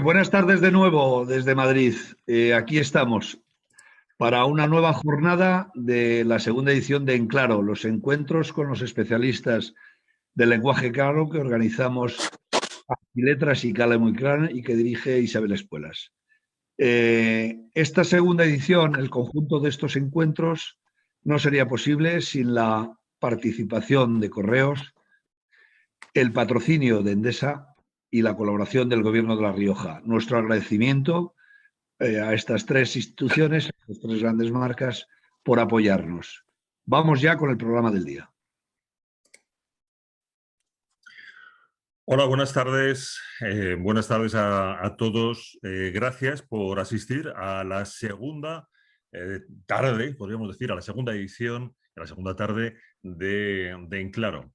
Buenas tardes de nuevo desde Madrid. Aquí estamos para una nueva jornada de la segunda edición de En Claro, los encuentros con los especialistas del lenguaje claro que organizamos y Letras y Cale Muy Clara y que dirige Isabel Espuelas. Esta segunda edición, el conjunto de estos encuentros, no sería posible sin la participación de Correos, el patrocinio de Endesa y la colaboración del Gobierno de La Rioja. Nuestro agradecimiento a estas tres instituciones, a estas tres grandes marcas, por apoyarnos. Vamos ya con el programa del día. Hola, buenas tardes. Buenas tardes a todos. Gracias por asistir a la segunda tarde, podríamos decir, a la segunda edición, a la segunda tarde de En Claro.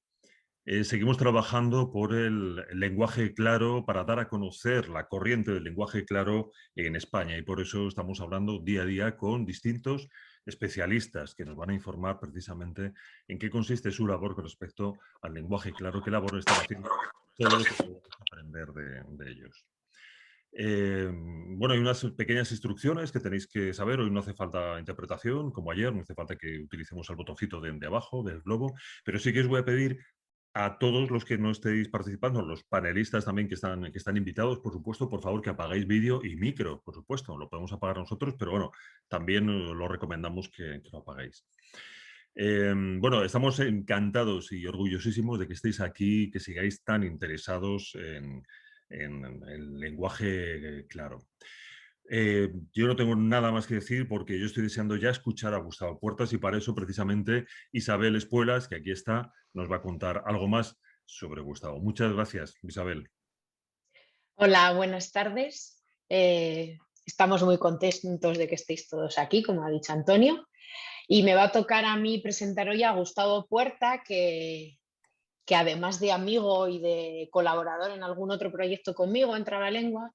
Seguimos trabajando por el lenguaje claro para dar a conocer la corriente del lenguaje claro en España y por eso estamos hablando día a día con distintos especialistas que nos van a informar precisamente en qué consiste su labor con respecto al lenguaje claro, qué labor están haciendo, todo lo que podemos aprender de ellos. Bueno, hay unas pequeñas instrucciones que tenéis que saber. Hoy no hace falta interpretación, como ayer, no hace falta que utilicemos el botoncito de abajo del globo, pero sí que os voy a pedir a todos los que no estéis participando, los panelistas también que están invitados, por supuesto, por favor que apagáis vídeo y micro, por supuesto, lo podemos apagar nosotros, pero bueno, también lo recomendamos que lo apaguéis. Bueno, estamos encantados y orgullosísimos de que estéis aquí, que sigáis tan interesados en el lenguaje claro. Yo no tengo nada más que decir porque yo estoy deseando ya escuchar a Gustavo Puertas y para eso precisamente Isabel Espuelas, que aquí está, nos va a contar algo más sobre Gustavo. Muchas gracias, Isabel. Hola, buenas tardes. Estamos muy contentos de que estéis todos aquí, como ha dicho Antonio, y me va a tocar a mí presentar hoy a Gustavo Puerta, que además de amigo y de colaborador en algún otro proyecto conmigo en Trabalengua,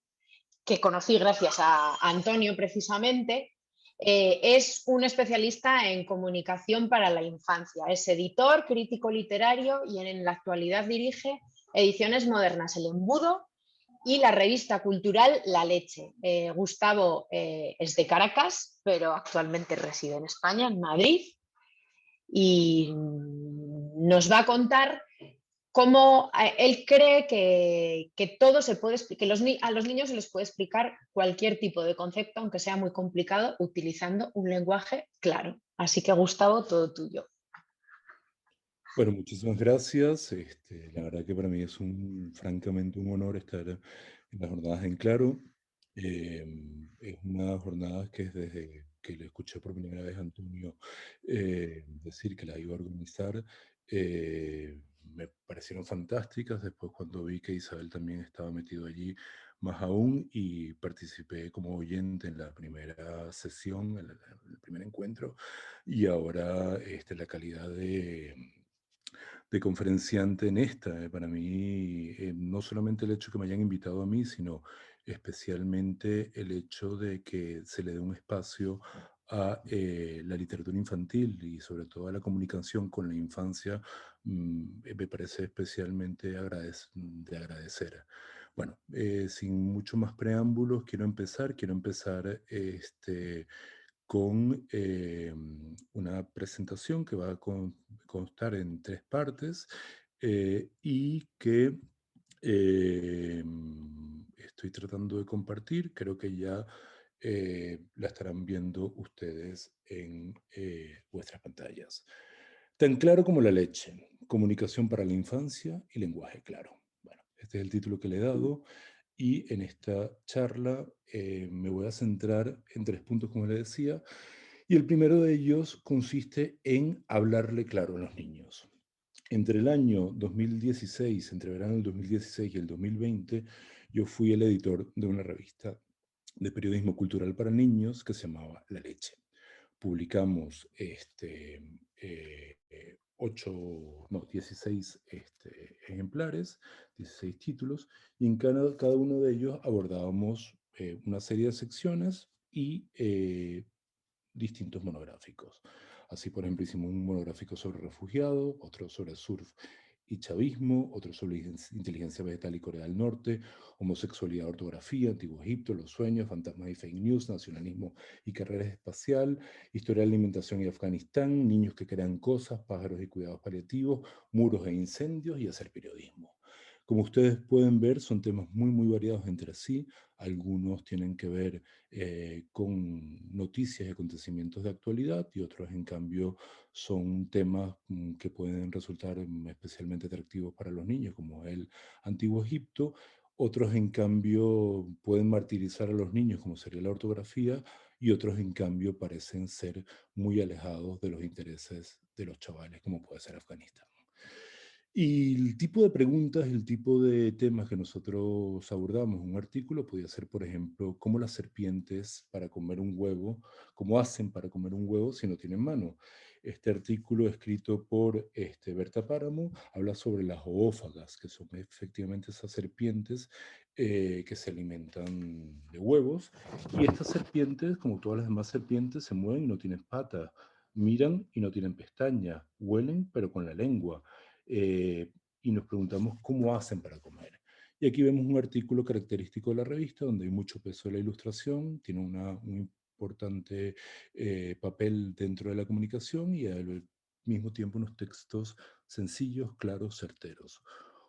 que conocí gracias a Antonio precisamente, es un especialista en comunicación para la infancia. Es editor, crítico literario y en la actualidad dirige Ediciones Modernas El Embudo y la revista cultural La Leche. Gustavo es de Caracas, pero actualmente reside en España, en Madrid, y nos va a contar cómo él cree que todo se puede explicar, a los niños se les puede explicar cualquier tipo de concepto, aunque sea muy complicado, utilizando un lenguaje claro. Así que, Gustavo, todo tuyo. Bueno, muchísimas gracias. La verdad que para mí es francamente un honor estar en las jornadas en Claro. Es una jornada que desde que le escuché por primera vez a Antonio decir que la iba a organizar, me parecieron fantásticas. Después cuando vi que Isabel también estaba metido allí, más aún, y participé como oyente en la primera sesión, en el primer encuentro, y ahora la calidad de conferenciante en esta. Para mí, no solamente el hecho que me hayan invitado a mí, sino especialmente el hecho de que se le dé un espacio a la literatura infantil y sobre todo a la comunicación con la infancia, me parece especialmente de agradecer. Bueno, sin mucho más preámbulos, quiero empezar con una presentación que va a constar en 3 partes y que estoy tratando de compartir. Creo que ya la estarán viendo ustedes en vuestras pantallas. Tan claro como la leche, comunicación para la infancia y lenguaje claro. Bueno, este es el título que le he dado. Y en esta charla me voy a centrar en 3 puntos, como les decía, y el primero de ellos consiste en hablarle claro a los niños. Entre el año 2016, entre verano del 2016 y el 2020, yo fui el editor de una revista de periodismo cultural para niños que se llamaba La Leche. Publicamos 16 ejemplares, 16 títulos, y en cada uno de ellos abordábamos una serie de secciones y distintos monográficos. Así, por ejemplo, hicimos un monográfico sobre refugiados, otro sobre surf y chavismo, otro sobre inteligencia vegetal y Corea del Norte, homosexualidad, ortografía, Antiguo Egipto, los sueños, fantasmas y fake news, nacionalismo y carrera espacial, historia de la alimentación y Afganistán, niños que crean cosas, pájaros y cuidados paliativos, muros e incendios y hacer periodismo. Como ustedes pueden ver, son temas muy variados entre sí. Algunos tienen que ver con noticias y acontecimientos de actualidad y otros, en cambio, son temas que pueden resultar especialmente atractivos para los niños, como el Antiguo Egipto. Otros, en cambio, pueden martirizar a los niños, como sería la ortografía, y otros, en cambio, parecen ser muy alejados de los intereses de los chavales, como puede ser Afganistán. Y el tipo de preguntas, el tipo de temas que nosotros abordamos en un artículo podía ser, por ejemplo, cómo las serpientes para comer un huevo, cómo hacen para comer un huevo si no tienen mano. Este artículo escrito por Berta Páramo habla sobre las oófagas, que son efectivamente esas serpientes que se alimentan de huevos. Y estas serpientes, como todas las demás serpientes, se mueven y no tienen patas, miran y no tienen pestañas, huelen pero con la lengua. eh, y nos preguntamos cómo hacen para comer. Y aquí vemos un artículo característico de la revista donde hay mucho peso de la ilustración, tiene un importante papel dentro de la comunicación y al mismo tiempo unos textos sencillos, claros, certeros.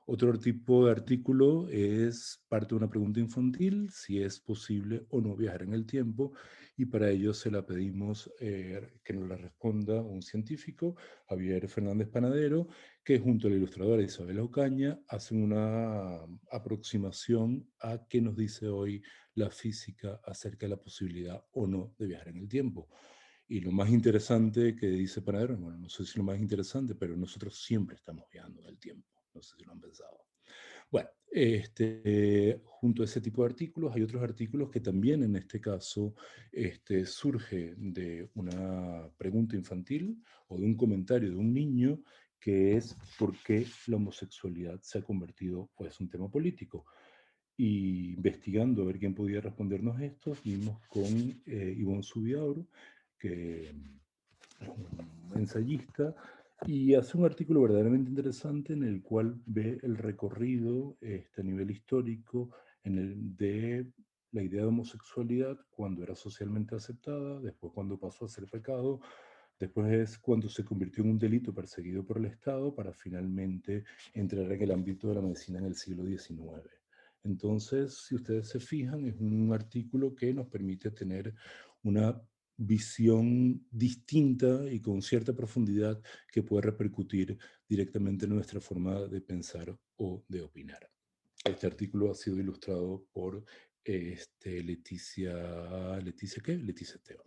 Otro tipo de artículo es parte de una pregunta infantil, si es posible o no viajar en el tiempo, y para ello se la pedimos que nos la responda un científico, Javier Fernández Panadero, que junto a la ilustradora Isabel Ocaña hacen una aproximación a qué nos dice hoy la física acerca de la posibilidad o no de viajar en el tiempo. Y lo más interesante que dice Panadero, bueno, no sé si lo más interesante, pero nosotros siempre estamos viajando en el tiempo. No sé si lo han pensado. Bueno, junto a ese tipo de artículos hay otros artículos que también en este caso surge de una pregunta infantil o de un comentario de un niño que es por qué la homosexualidad se ha convertido pues un tema político. Y investigando a ver quién podía respondernos esto, vimos con Ivonne Subiaur, que es un ensayista, y hace un artículo verdaderamente interesante en el cual ve el recorrido a nivel histórico de la idea de homosexualidad cuando era socialmente aceptada, después cuando pasó a ser pecado, después es cuando se convirtió en un delito perseguido por el Estado para finalmente entrar en el ámbito de la medicina en el siglo XIX. Entonces, si ustedes se fijan, es un artículo que nos permite tener una visión distinta y con cierta profundidad que puede repercutir directamente en nuestra forma de pensar o de opinar. Este artículo ha sido ilustrado por Leticia ¿qué? Leticia Esteban.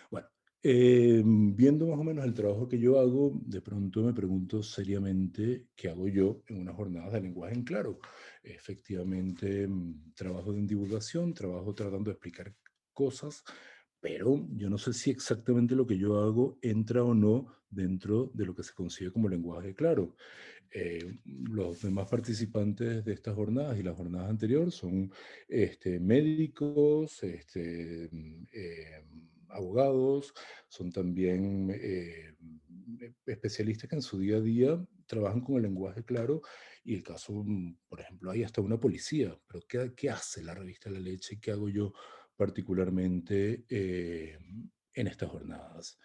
Bueno, viendo más o menos el trabajo que yo hago, de pronto me pregunto seriamente qué hago yo en unas jornadas de lenguaje en claro. Efectivamente, trabajo en divulgación, trabajo tratando de explicar cosas, pero yo no sé si exactamente lo que yo hago entra o no dentro de lo que se concibe como lenguaje claro. Los demás participantes de estas jornadas y las jornadas anteriores son médicos, abogados, son también especialistas que en su día a día trabajan con el lenguaje claro y el caso, por ejemplo, hay hasta una policía, pero ¿qué hace la revista La Leche? ¿Qué hago yo particularmente en estas jornadas?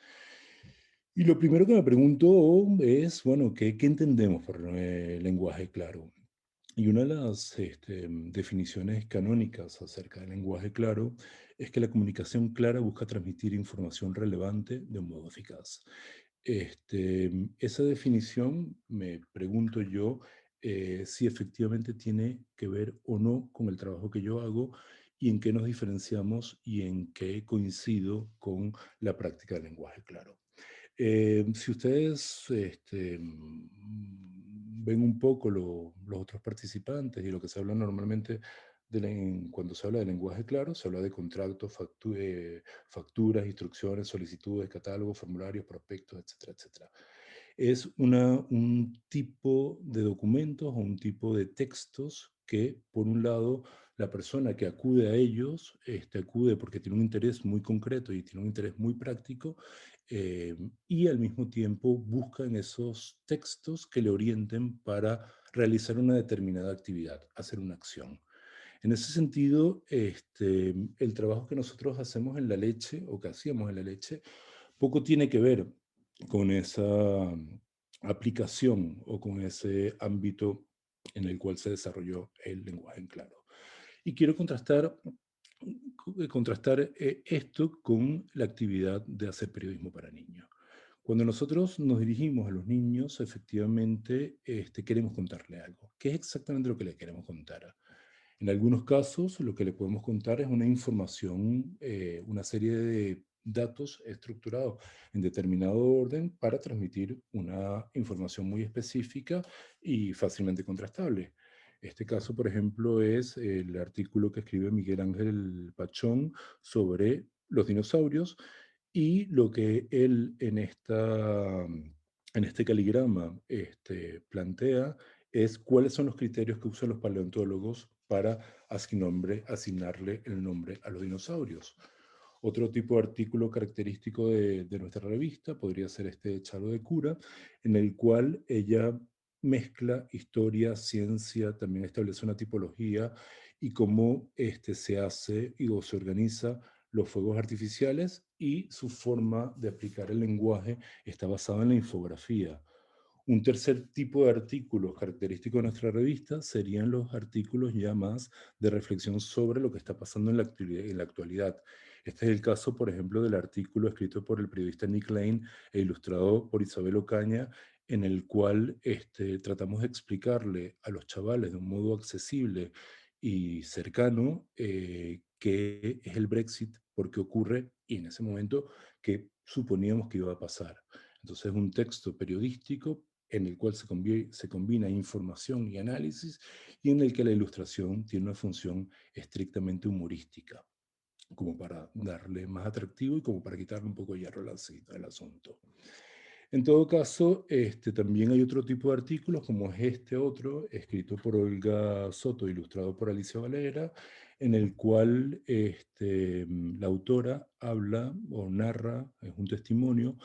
Y lo primero que me pregunto es, bueno, ¿qué entendemos por lenguaje claro? Y una de las definiciones canónicas acerca del lenguaje claro es que la comunicación clara busca transmitir información relevante de un modo eficaz. Esa definición, me pregunto yo, si efectivamente tiene que ver o no con el trabajo que yo hago y en qué nos diferenciamos y en qué coincido con la práctica del lenguaje claro. Si ustedes ven un poco los otros participantes y lo que se habla normalmente cuando se habla de lenguaje claro, se habla de contratos, facturas, instrucciones, solicitudes, catálogos, formularios, prospectos, etcétera, etcétera. Es un tipo de documentos o un tipo de textos que, por un lado, la persona que acude a ellos, acude porque tiene un interés muy concreto y tiene un interés muy práctico, y al mismo tiempo busca en esos textos que le orienten para realizar una determinada actividad, hacer una acción. En ese sentido, el trabajo que nosotros hacemos en La Leche, o que hacíamos en La Leche, poco tiene que ver con esa aplicación o con ese ámbito en el cual se desarrolló el lenguaje en claro. Y quiero contrastar esto con la actividad de hacer periodismo para niños. Cuando nosotros nos dirigimos a los niños, efectivamente queremos contarle algo. ¿Qué es exactamente lo que le queremos contar? En algunos casos, lo que le podemos contar es una información, una serie de datos estructurados en determinado orden para transmitir una información muy específica y fácilmente contrastable. Este caso, por ejemplo, es el artículo que escribe Miguel Ángel Pachón sobre los dinosaurios y lo que él en este caligrama plantea es cuáles son los criterios que usan los paleontólogos para asignarle el nombre a los dinosaurios. Otro tipo de artículo característico de nuestra revista podría ser este Chalo de Cura, en el cual ella mezcla historia, ciencia, también establece una tipología y cómo se hace o se organiza los fuegos artificiales, y su forma de aplicar el lenguaje está basada en la infografía. Un tercer tipo de artículos característicos de nuestra revista serían los artículos ya más de reflexión sobre lo que está pasando en la actualidad. Este es el caso, por ejemplo, del artículo escrito por el periodista Nick Lane e ilustrado por Isabel Ocaña, en el cual tratamos de explicarle a los chavales de un modo accesible y cercano qué es el Brexit, por qué ocurre y en ese momento qué suponíamos que iba a pasar. Entonces, es un texto periodístico en el cual se combina información y análisis, y en el que la ilustración tiene una función estrictamente humorística, como para darle más atractivo y como para quitarle un poco de hierro al asunto. En todo caso, también hay otro tipo de artículos, como es este otro, escrito por Olga Soto, ilustrado por Alicia Valera, en el cual la autora habla o narra, es un testimonio,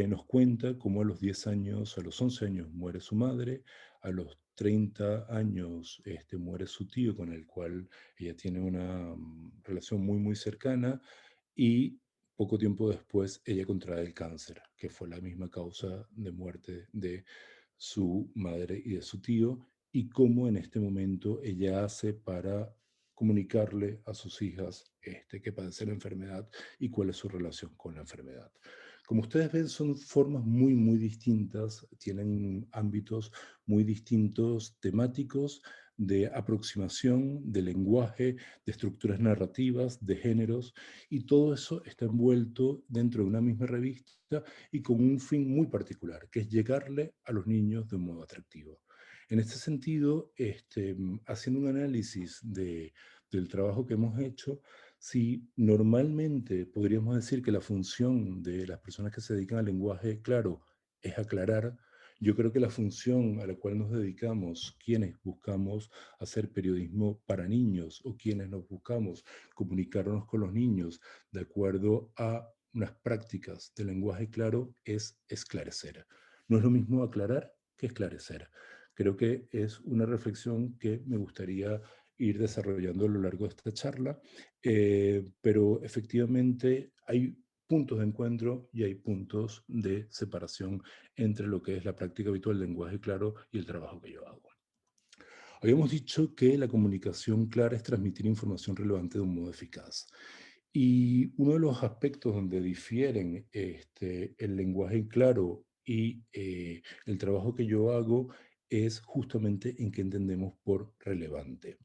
nos cuenta cómo a los 10 años, a los 11 años muere su madre, a los 30 años muere su tío, con el cual ella tiene una relación muy, muy cercana, y poco tiempo después ella contrae el cáncer, que fue la misma causa de muerte de su madre y de su tío, y cómo en este momento ella hace para comunicarle a sus hijas que padecen la enfermedad y cuál es su relación con la enfermedad. Como ustedes ven, son formas muy, muy distintas, tienen ámbitos muy distintos temáticos, de aproximación, de lenguaje, de estructuras narrativas, de géneros, y todo eso está envuelto dentro de una misma revista y con un fin muy particular, que es llegarle a los niños de un modo atractivo. En este sentido, haciendo un análisis del trabajo que hemos hecho, si normalmente podríamos decir que la función de las personas que se dedican al lenguaje claro es aclarar, yo creo que la función a la cual nos dedicamos, quienes buscamos hacer periodismo para niños o quienes nos buscamos comunicarnos con los niños de acuerdo a unas prácticas de lenguaje claro, es esclarecer. No es lo mismo aclarar que esclarecer. Creo que es una reflexión que me gustaría ir desarrollando a lo largo de esta charla, pero efectivamente hay puntos de encuentro y hay puntos de separación entre lo que es la práctica habitual del lenguaje claro y el trabajo que yo hago. Habíamos dicho que la comunicación clara es transmitir información relevante de un modo eficaz. Y uno de los aspectos donde difieren el lenguaje claro y el trabajo que yo hago es justamente en qué entendemos por relevante.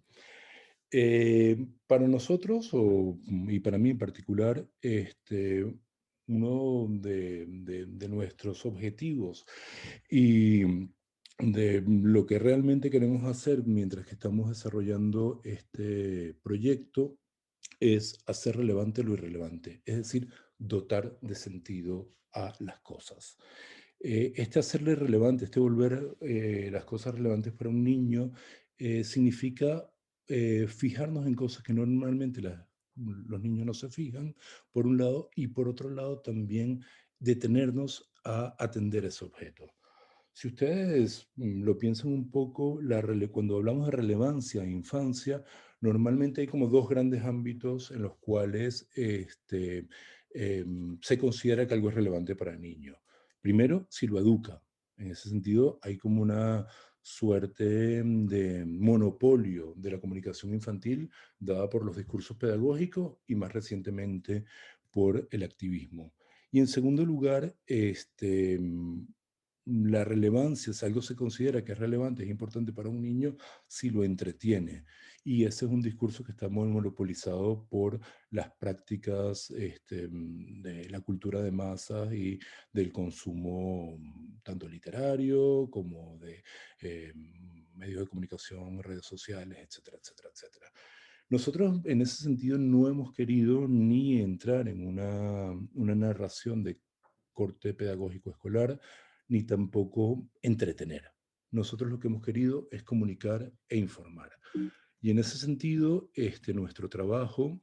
Para nosotros, y para mí en particular, uno de nuestros objetivos y de lo que realmente queremos hacer mientras que estamos desarrollando este proyecto es hacer relevante lo irrelevante, es decir, dotar de sentido a las cosas. Hacerle relevante, volver las cosas relevantes para un niño, significa fijarnos en cosas que normalmente los niños no se fijan, por un lado, y por otro lado también detenernos a atender ese objeto. Si ustedes lo piensan un poco, cuando hablamos de relevancia e infancia, normalmente hay como dos grandes ámbitos en los cuales se considera que algo es relevante para el niño. Primero, si lo educa. En ese sentido, hay como una suerte de monopolio de la comunicación infantil dada por los discursos pedagógicos y más recientemente por el activismo. Y en segundo lugar, la relevancia, si algo se considera que es relevante, es importante para un niño, si lo entretiene. Y ese es un discurso que está muy monopolizado por las prácticas de la cultura de masas y del consumo tanto literario como de medios de comunicación, redes sociales, etcétera, etcétera, etcétera. Nosotros en ese sentido no hemos querido ni entrar en una narración de corte pedagógico escolar, ni tampoco entretener. Nosotros lo que hemos querido es comunicar e informar. Y en ese sentido, nuestro trabajo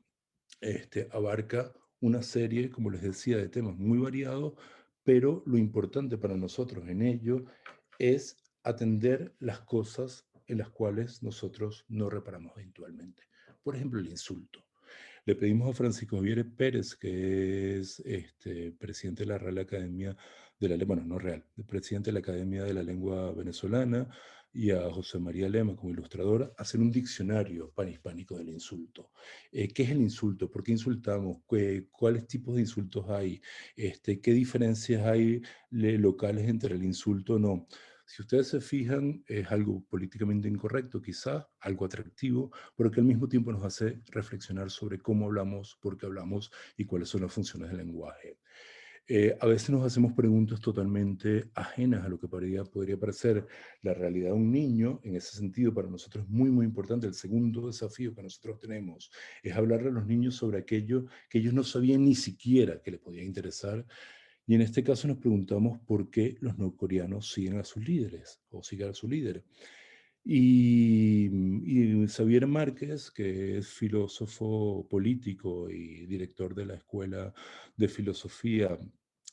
abarca una serie, como les decía, de temas muy variados, pero lo importante para nosotros en ello es atender las cosas en las cuales nosotros no reparamos habitualmente. Por ejemplo, el insulto. Le pedimos a Francisco Javier Pérez, que es presidente de la Real Academia de la Lengua, bueno, no real, el presidente de la Academia de la Lengua Venezolana, y a José María Lema como ilustrador, hacer un diccionario panhispánico del insulto. ¿Qué es el insulto? ¿Por qué insultamos? ¿Cuáles tipos de insultos hay? ¿Qué diferencias hay locales entre el insulto o no? Si ustedes se fijan, es algo políticamente incorrecto, quizás, algo atractivo, pero que al mismo tiempo nos hace reflexionar sobre cómo hablamos, por qué hablamos y cuáles son las funciones del lenguaje. A veces nos hacemos preguntas totalmente ajenas a lo que podría parecer la realidad de un niño. En ese sentido, para nosotros es muy, muy importante. El segundo desafío que nosotros tenemos es hablarle a los niños sobre aquello que ellos no sabían ni siquiera que les podía interesar. Y en este caso nos preguntamos por qué los norcoreanos siguen a sus líderes o siguen a su líder. Y Xavier Márquez, que es filósofo político y director de la Escuela de Filosofía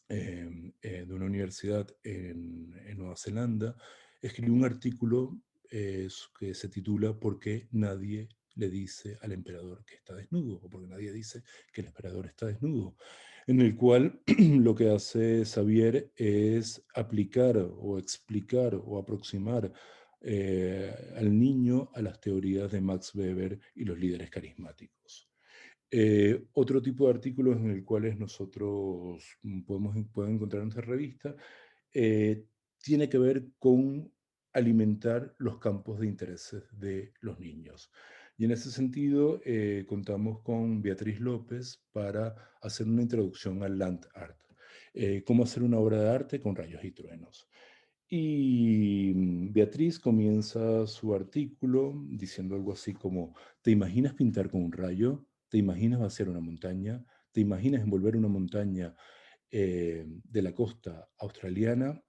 de una universidad en Nueva Zelanda, escribió un artículo que se titula ¿Por qué nadie le dice al emperador que está desnudo? O porque nadie dice que el emperador está desnudo. En el cual lo que hace Xavier es aplicar o explicar o aproximar al niño a las teorías de Max Weber y los líderes carismáticos. Otro tipo de artículos en el cuales nosotros pueden encontrar en nuestra revista tiene que ver con alimentar los campos de intereses de los niños. Y en ese sentido contamos con Beatriz López para hacer una introducción al Land Art. Cómo hacer una obra de arte con rayos y truenos. Y Beatriz comienza su artículo diciendo algo así como, ¿te imaginas pintar con un rayo? ¿Te imaginas vaciar una montaña? ¿Te imaginas envolver una montaña de la costa australiana?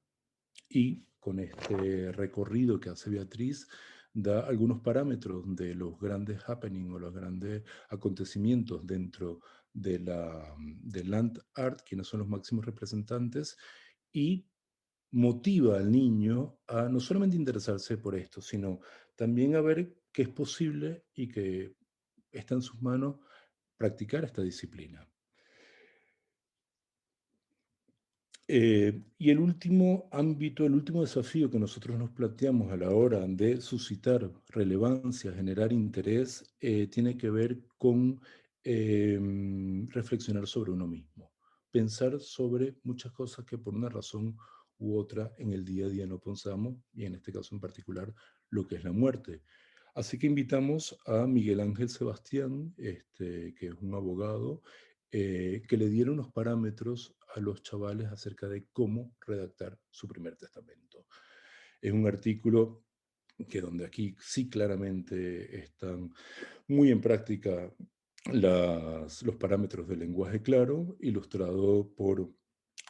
Y con este recorrido que hace Beatriz, da algunos parámetros de los grandes happenings o los grandes acontecimientos dentro de Land Art, quienes son los máximos representantes, y motiva al niño a no solamente interesarse por esto, sino también a ver que es posible y que está en sus manos practicar esta disciplina. Y el último ámbito, el último desafío que nosotros nos planteamos a la hora de suscitar relevancia, generar interés, tiene que ver con reflexionar sobre uno mismo, pensar sobre muchas cosas que por una razón u otra en el día a día no pensamos, y en este caso en particular lo que es la muerte. Así que invitamos a Miguel Ángel Sebastián, que es un abogado, que le diera unos parámetros a los chavales acerca de cómo redactar su primer testamento. Es un artículo que donde aquí sí claramente están muy en práctica los parámetros del lenguaje claro, ilustrado por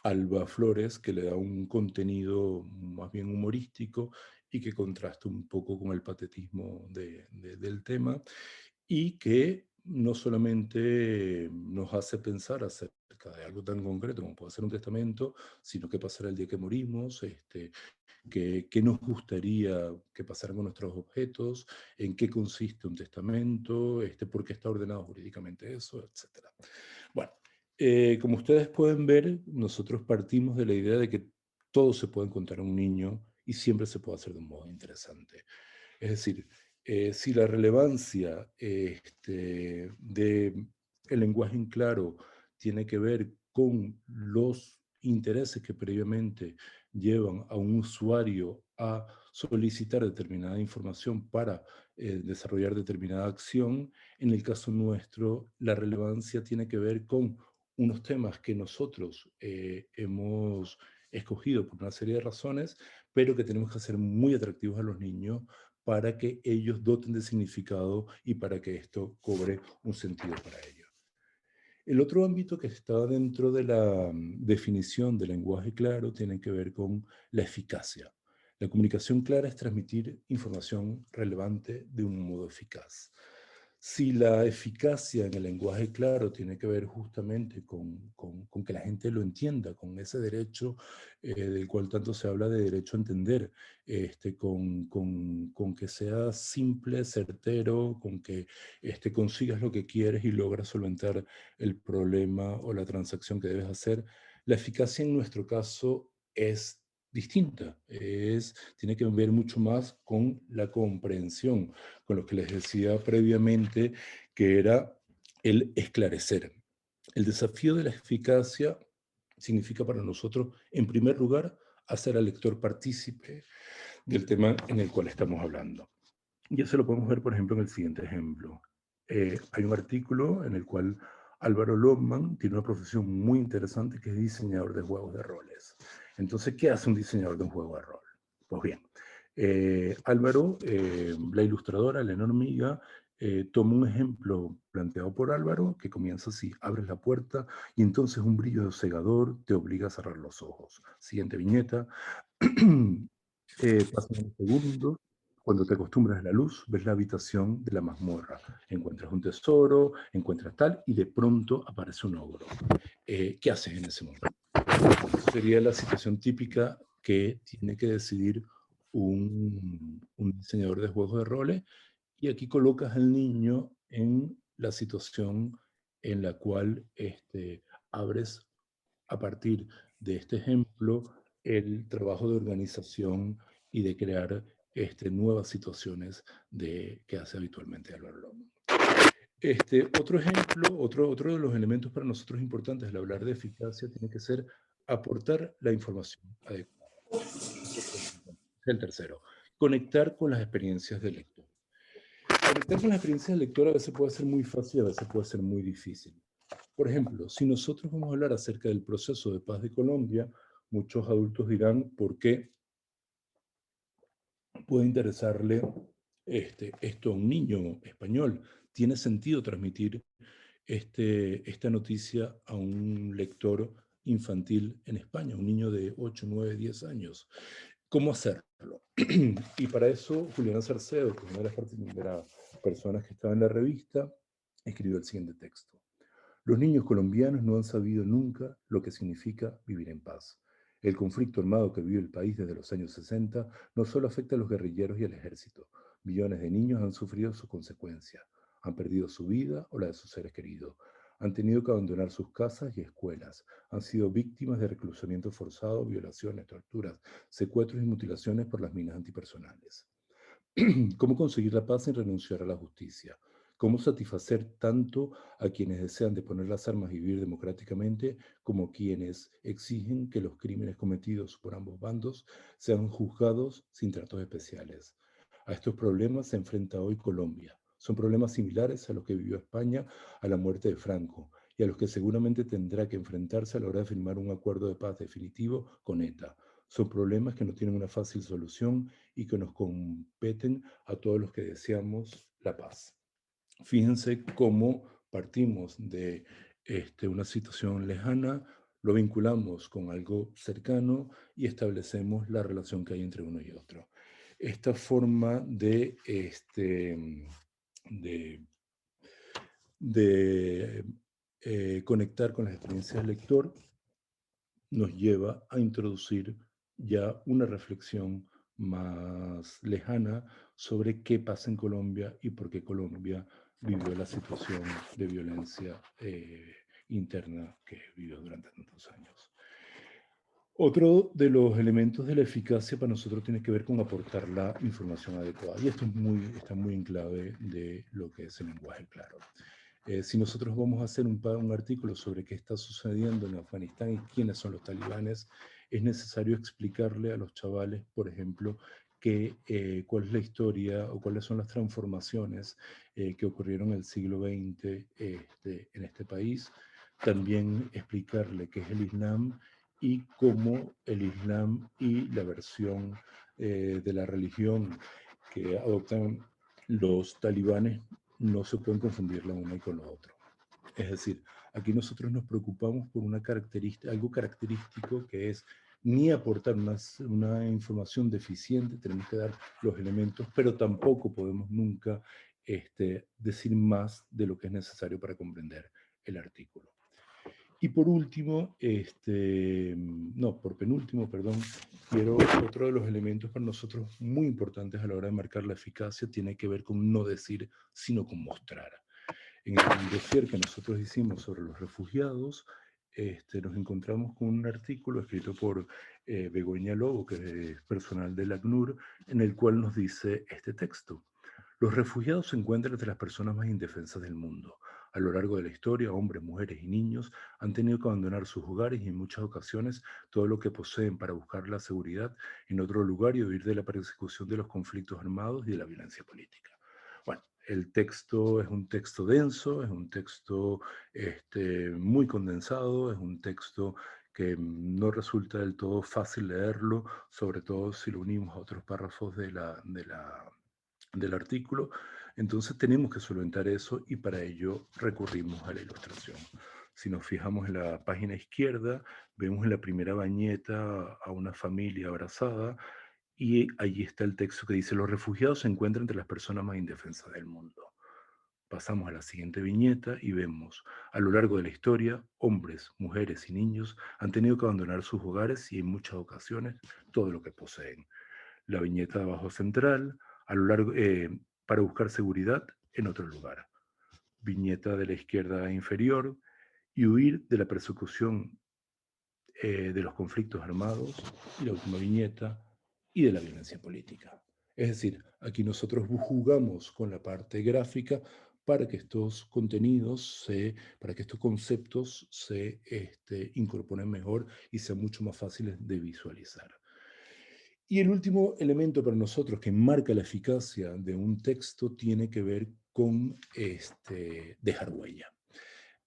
Alba Flores, que le da un contenido más bien humorístico y que contraste un poco con el patetismo del tema, y que no solamente nos hace pensar acerca de algo tan concreto como puede ser un testamento, sino qué pasará el día que morimos, qué nos gustaría que pasara con nuestros objetos, en qué consiste un testamento, por qué está ordenado jurídicamente eso, etc. Bueno, como ustedes pueden ver, nosotros partimos de la idea de que todo se puede contar a un niño y siempre se puede hacer de un modo interesante. Es decir, si la relevancia del lenguaje en claro tiene que ver con los intereses que previamente llevan a un usuario a solicitar determinada información para desarrollar determinada acción, en el caso nuestro, la relevancia tiene que ver con unos temas que nosotros hemos escogido por una serie de razones, pero que tenemos que hacer muy atractivos a los niños para que ellos doten de significado y para que esto cobre un sentido para ellos. El otro ámbito que está dentro de la definición del lenguaje claro tiene que ver con la eficacia. La comunicación clara es transmitir información relevante de un modo eficaz. Si la eficacia en el lenguaje claro tiene que ver justamente con que la gente lo entienda, con ese derecho del cual tanto se habla de derecho a entender, con que sea simple, certero, con que consigas lo que quieres y logras solventar el problema o la transacción que debes hacer, la eficacia en nuestro caso es distinta, tiene que ver mucho más con la comprensión, con lo que les decía previamente, que era el esclarecer. El desafío de la eficacia significa para nosotros, en primer lugar, hacer al lector partícipe del tema en el cual estamos hablando. Y eso lo podemos ver, por ejemplo, en el siguiente ejemplo. Hay un artículo en el cual Álvaro Lohmann tiene una profesión muy interesante que es diseñador de juegos de roles. Entonces, ¿qué hace un diseñador de un juego de rol? Pues bien, Álvaro, la ilustradora, Leonor Miga, toma un ejemplo planteado por Álvaro que comienza así: abres la puerta y entonces un brillo cegador te obliga a cerrar los ojos. Siguiente viñeta. Pasan unos segundos. Cuando te acostumbras a la luz, ves la habitación de la mazmorra. Encuentras un tesoro, encuentras tal, y de pronto aparece un ogro. ¿Qué haces en ese momento? Sería la situación típica que tiene que decidir un diseñador de juegos de roles, y aquí colocas al niño en la situación en la cual abres a partir de este ejemplo el trabajo de organización y de crear nuevas situaciones que hace habitualmente Álvaro Lohmann. Otro ejemplo, otro de los elementos para nosotros importantes al hablar de eficacia tiene que ser aportar la información adecuada. El tercero, conectar con las experiencias del lector. Conectar con las experiencias del lector a veces puede ser muy fácil, a veces puede ser muy difícil. Por ejemplo, si nosotros vamos a hablar acerca del proceso de paz de Colombia, muchos adultos dirán por qué puede interesarle esto a un niño español. ¿Tiene sentido transmitir esta noticia a un lector infantil en España, un niño de 8, 9, 10 años? ¿Cómo hacerlo? Y para eso, Juliana Sarcedo, que es una de las personas que estaba en la revista, escribió el siguiente texto. Los niños colombianos no han sabido nunca lo que significa vivir en paz. El conflicto armado que vive el país desde los años 60 no solo afecta a los guerrilleros y al ejército. Millones de niños han sufrido sus consecuencias. Han perdido su vida o la de sus seres queridos. Han tenido que abandonar sus casas y escuelas. Han sido víctimas de reclutamiento forzado, violaciones, torturas, secuestros y mutilaciones por las minas antipersonales. ¿Cómo conseguir la paz sin renunciar a la justicia? ¿Cómo satisfacer tanto a quienes desean deponer las armas y vivir democráticamente como quienes exigen que los crímenes cometidos por ambos bandos sean juzgados sin tratos especiales? A estos problemas se enfrenta hoy Colombia. Son problemas similares a los que vivió España a la muerte de Franco y a los que seguramente tendrá que enfrentarse a la hora de firmar un acuerdo de paz definitivo con ETA. Son problemas que no tienen una fácil solución y que nos competen a todos los que deseamos la paz. Fíjense cómo partimos de una situación lejana, lo vinculamos con algo cercano y establecemos la relación que hay entre uno y otro. esta forma de conectar con las experiencias del lector nos lleva a introducir ya una reflexión más lejana sobre qué pasa en Colombia y por qué Colombia vivió la situación de violencia interna que vivió durante tantos años. Otro de los elementos de la eficacia para nosotros tiene que ver con aportar la información adecuada. Y esto está muy en clave de lo que es el lenguaje claro. Si nosotros vamos a hacer un artículo sobre qué está sucediendo en Afganistán y quiénes son los talibanes, es necesario explicarle a los chavales, por ejemplo, cuál es la historia o cuáles son las transformaciones que ocurrieron en el siglo XX en este país. También explicarle qué es el Islam y cómo el Islam y la versión de la religión que adoptan los talibanes no se pueden confundir la una con la otra. Es decir, aquí nosotros nos preocupamos por algo característico que es ni aportar una información deficiente, tenemos que dar los elementos, pero tampoco podemos nunca decir más de lo que es necesario para comprender el artículo. Y por último, por penúltimo, perdón, otro de los elementos para nosotros muy importantes a la hora de marcar la eficacia tiene que ver con no decir, sino con mostrar. En el dossier que nosotros hicimos sobre los refugiados, nos encontramos con un artículo escrito por Begoña Lobo, que es personal del ACNUR, en el cual nos dice este texto. Los refugiados se encuentran entre las personas más indefensas del mundo. A lo largo de la historia, hombres, mujeres y niños han tenido que abandonar sus hogares y en muchas ocasiones todo lo que poseen para buscar la seguridad en otro lugar y huir de la persecución de los conflictos armados y de la violencia política. Bueno, el texto es un texto denso, es un texto muy condensado, es un texto que no resulta del todo fácil leerlo, sobre todo si lo unimos a otros párrafos del artículo. Entonces tenemos que solventar eso y para ello recurrimos a la ilustración. Si nos fijamos en la página izquierda, vemos en la primera viñeta a una familia abrazada y allí está el texto que dice: los refugiados se encuentran entre las personas más indefensas del mundo. Pasamos a la siguiente viñeta y vemos: a lo largo de la historia, hombres, mujeres y niños han tenido que abandonar sus hogares y en muchas ocasiones todo lo que poseen. La viñeta de abajo central, para buscar seguridad en otro lugar. Viñeta de la izquierda inferior, y huir de la persecución de los conflictos armados, y la última viñeta, y de la violencia política. Es decir, aquí nosotros jugamos con la parte gráfica para que estos contenidos, para que estos conceptos se incorporen mejor y sean mucho más fáciles de visualizar. Y el último elemento para nosotros que marca la eficacia de un texto tiene que ver con dejar huella.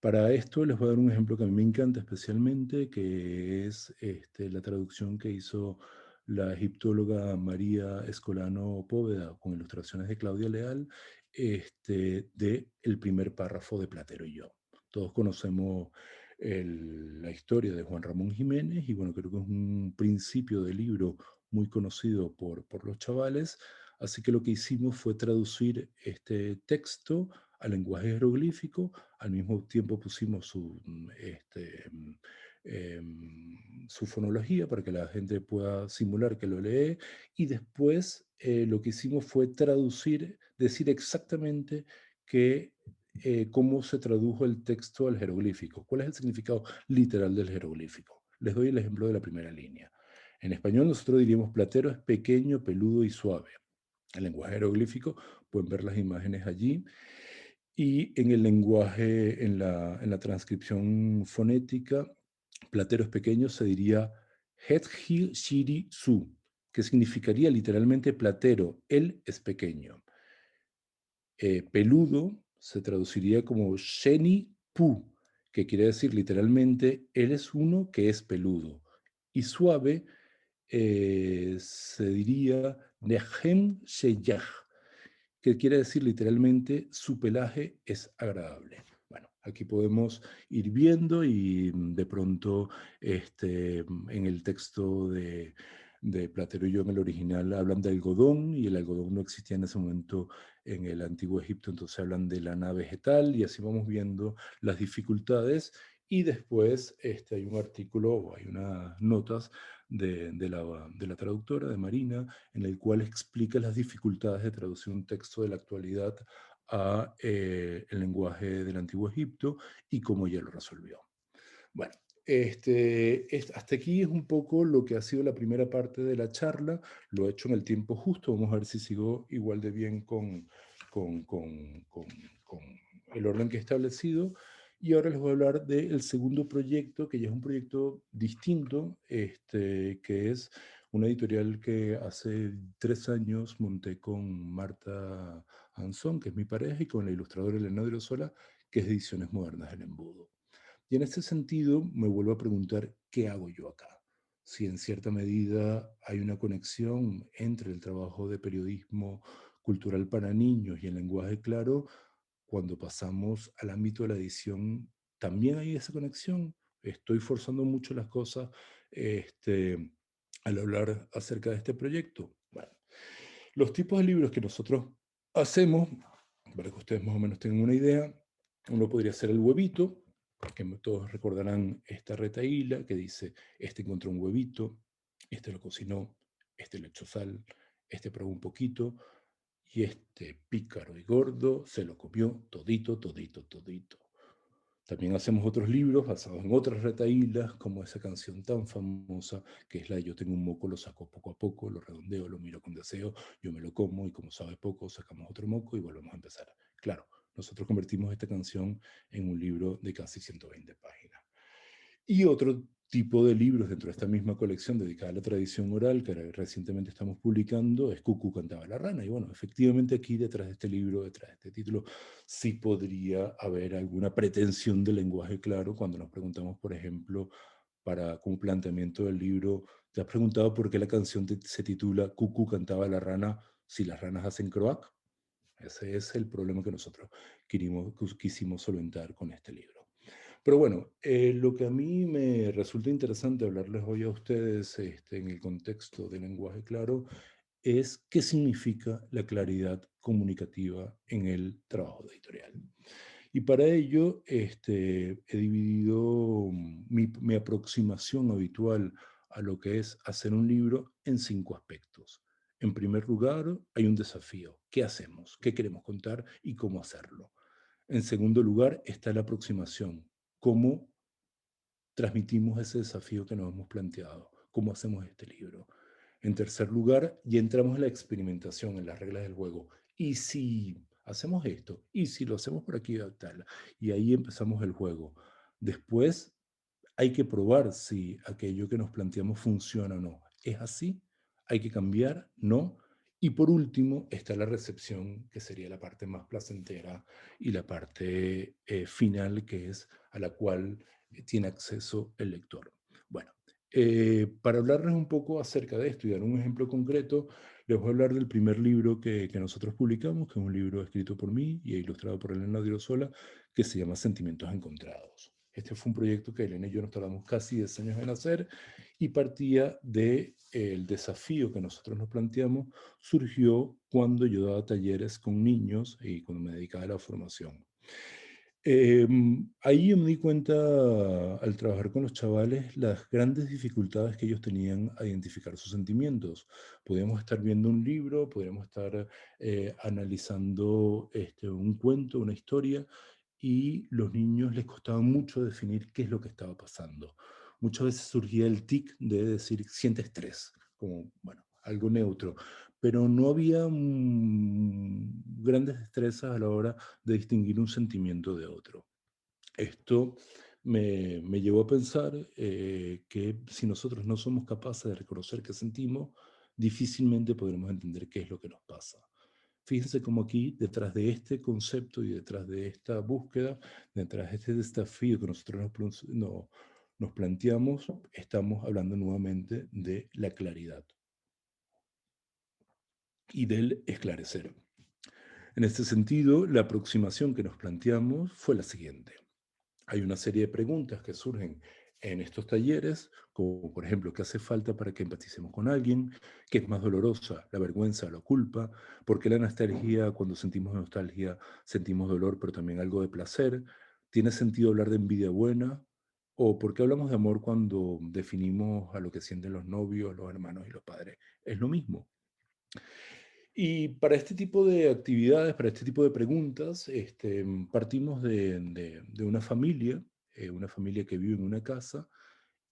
Para esto les voy a dar un ejemplo que a mí me encanta especialmente, que es la traducción que hizo la egiptóloga María Escolano Póveda con ilustraciones de Claudia Leal de el primer párrafo de Platero y yo. Todos conocemos la historia de Juan Ramón Jiménez y bueno, creo que es un principio de libro muy conocido por los chavales, así que lo que hicimos fue traducir este texto al lenguaje jeroglífico, al mismo tiempo pusimos su fonología para que la gente pueda simular que lo lee, y después lo que hicimos fue traducir, decir exactamente cómo se tradujo el texto al jeroglífico, cuál es el significado literal del jeroglífico. Les doy el ejemplo de la primera línea. En español nosotros diríamos: Platero es pequeño, peludo y suave. El lenguaje jeroglífico, pueden ver las imágenes allí. Y en el lenguaje, en la transcripción fonética, Platero es pequeño, se diría Hethil Shiri Su, que significaría literalmente Platero, él es pequeño. Peludo se traduciría como Sheni Pu, que quiere decir literalmente él es uno que es peludo. Y suave se diría Nehem Sheyach, que quiere decir literalmente su pelaje es agradable. Bueno, aquí podemos ir viendo y de pronto en el texto de de Platero y yo en el original hablan de algodón, y el algodón no existía en ese momento en el antiguo Egipto, entonces hablan de lana vegetal, y así vamos viendo las dificultades. Y después hay un artículo o hay unas notas de la traductora, de Marina, en el cual explica las dificultades de traducir un texto de la actualidad a el lenguaje del antiguo Egipto y cómo ella lo resolvió. Bueno, hasta aquí es un poco lo que ha sido la primera parte de la charla. Lo he hecho en el tiempo justo. Vamos a ver si sigo igual de bien con el orden que he establecido. Y ahora les voy a hablar del segundo proyecto, que ya es un proyecto distinto, que es una editorial que hace 3 años monté con Marta Anzón, que es mi pareja, y con la ilustradora Elena Odriozola, que es Ediciones Modernas del Embudo. Y en ese sentido me vuelvo a preguntar, ¿qué hago yo acá? Si en cierta medida hay una conexión entre el trabajo de periodismo cultural para niños y el lenguaje claro, cuando pasamos al ámbito de la edición, ¿también hay esa conexión? ¿Estoy forzando mucho las cosas al hablar acerca de este proyecto? Bueno, los tipos de libros que nosotros hacemos, para que ustedes más o menos tengan una idea, uno podría ser el huevito, que todos recordarán esta retahíla que dice, este encontró un huevito, este lo cocinó, este le echó sal, este probó un poquito, y este pícaro y gordo se lo comió todito, todito, todito. También hacemos otros libros basados en otras retahílas, como esa canción tan famosa, que es la de Yo tengo un moco, lo saco poco a poco, lo redondeo, lo miro con deseo, yo me lo como, y como sabe poco, sacamos otro moco y volvemos a empezar. Claro, nosotros convertimos esta canción en un libro de casi 120 páginas. Y otro tipo de libros dentro de esta misma colección dedicada a la tradición oral que recientemente estamos publicando es Cucú cantaba la rana. Y bueno, efectivamente aquí detrás de este libro, detrás de este título, sí podría haber alguna pretensión de lenguaje claro cuando nos preguntamos, por ejemplo, como planteamiento del libro, ¿te has preguntado por qué la canción se titula Cucú cantaba la rana si las ranas hacen croac? Ese es el problema que nosotros quisimos solventar con este libro. Pero bueno, lo que a mí me resulta interesante hablarles hoy a ustedes en el contexto del lenguaje claro es qué significa la claridad comunicativa en el trabajo editorial. Y para ello he dividido mi aproximación habitual a lo que es hacer un libro en 5 aspectos. En primer lugar, hay un desafío. ¿Qué hacemos? ¿Qué queremos contar? ¿Y cómo hacerlo? En segundo lugar, está la aproximación. ¿Cómo transmitimos ese desafío que nos hemos planteado? ¿Cómo hacemos este libro? En tercer lugar, ya entramos en la experimentación, en las reglas del juego. ¿Y si hacemos esto? ¿Y si lo hacemos por aquí tal? Y ahí empezamos el juego. Después hay que probar si aquello que nos planteamos funciona o no. ¿Es así? ¿Hay que cambiar? ¿No? Y por último está la recepción, que sería la parte más placentera y la parte final, que es a la cual tiene acceso el lector. Bueno, para hablarles un poco acerca de esto y dar un ejemplo concreto, les voy a hablar del primer libro que nosotros publicamos, que es un libro escrito por mí y ilustrado por Elena Odriozola, que se llama Sentimientos Encontrados. Este fue un proyecto que Elena y yo nos tardamos casi 10 años en hacer y partía del desafío que nosotros nos planteamos, surgió cuando yo daba talleres con niños y cuando me dedicaba a la formación. Ahí yo me di cuenta al trabajar con los chavales las grandes dificultades que ellos tenían a identificar sus sentimientos. Podíamos estar viendo un libro, podíamos estar analizando un cuento, una historia, y los niños les costaba mucho definir qué es lo que estaba pasando. Muchas veces surgía el tic de decir, siente estrés, como, bueno, algo neutro, pero no había grandes destrezas a la hora de distinguir un sentimiento de otro. Esto me llevó a pensar que si nosotros no somos capaces de reconocer qué sentimos, difícilmente podremos entender qué es lo que nos pasa. Fíjense cómo aquí, detrás de este concepto y detrás de esta búsqueda, detrás de este desafío que nosotros nos planteamos, estamos hablando nuevamente de la claridad y del esclarecer. En este sentido, la aproximación que nos planteamos fue la siguiente. Hay una serie de preguntas que surgen en estos talleres, como por ejemplo, qué hace falta para que empaticemos con alguien, qué es más dolorosa, la vergüenza o la culpa, por qué la nostalgia, cuando sentimos nostalgia, sentimos dolor, pero también algo de placer, tiene sentido hablar de envidia buena, o por qué hablamos de amor cuando definimos a lo que sienten los novios, los hermanos y los padres. Es lo mismo. Y para este tipo de actividades, para este tipo de preguntas, partimos de una familia que vive en una casa,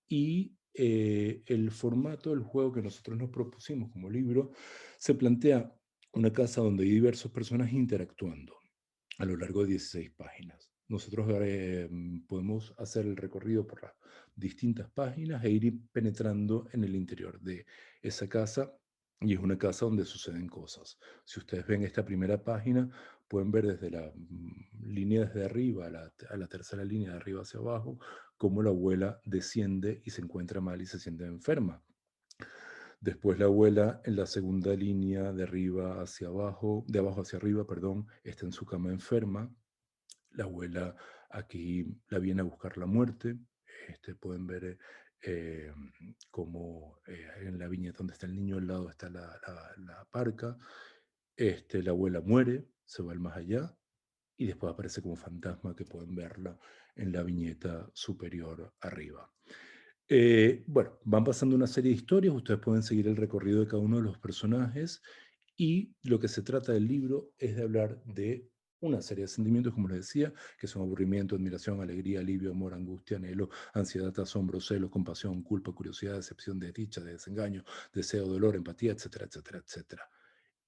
y el formato del juego que nosotros nos propusimos como libro se plantea una casa donde hay diversas personas interactuando a lo largo de 16 páginas. Nosotros podemos hacer el recorrido por las distintas páginas e ir penetrando en el interior de esa casa, y es una casa donde suceden cosas. Si ustedes ven esta primera página, pueden ver desde la línea desde arriba a la tercera línea de arriba hacia abajo, cómo la abuela desciende y se encuentra mal y se siente enferma. Después la abuela en la segunda línea de arriba hacia abajo, de abajo hacia arriba, perdón, está en su cama enferma. La abuela aquí la viene a buscar la muerte. Pueden ver eh, cómo en la viñeta donde está el niño al lado está la parca. La abuela muere, se va al más allá, y después aparece como fantasma, que pueden verla en la viñeta superior arriba. Bueno, van pasando una serie de historias, ustedes pueden seguir el recorrido de cada uno de los personajes, y lo que se trata del libro es de hablar de una serie de sentimientos, como les decía, que son aburrimiento, admiración, alegría, alivio, amor, angustia, anhelo, ansiedad, asombro, celo, compasión, culpa, curiosidad, decepción, dicha, desengaño, deseo, dolor, empatía, etcétera, etcétera, etcétera.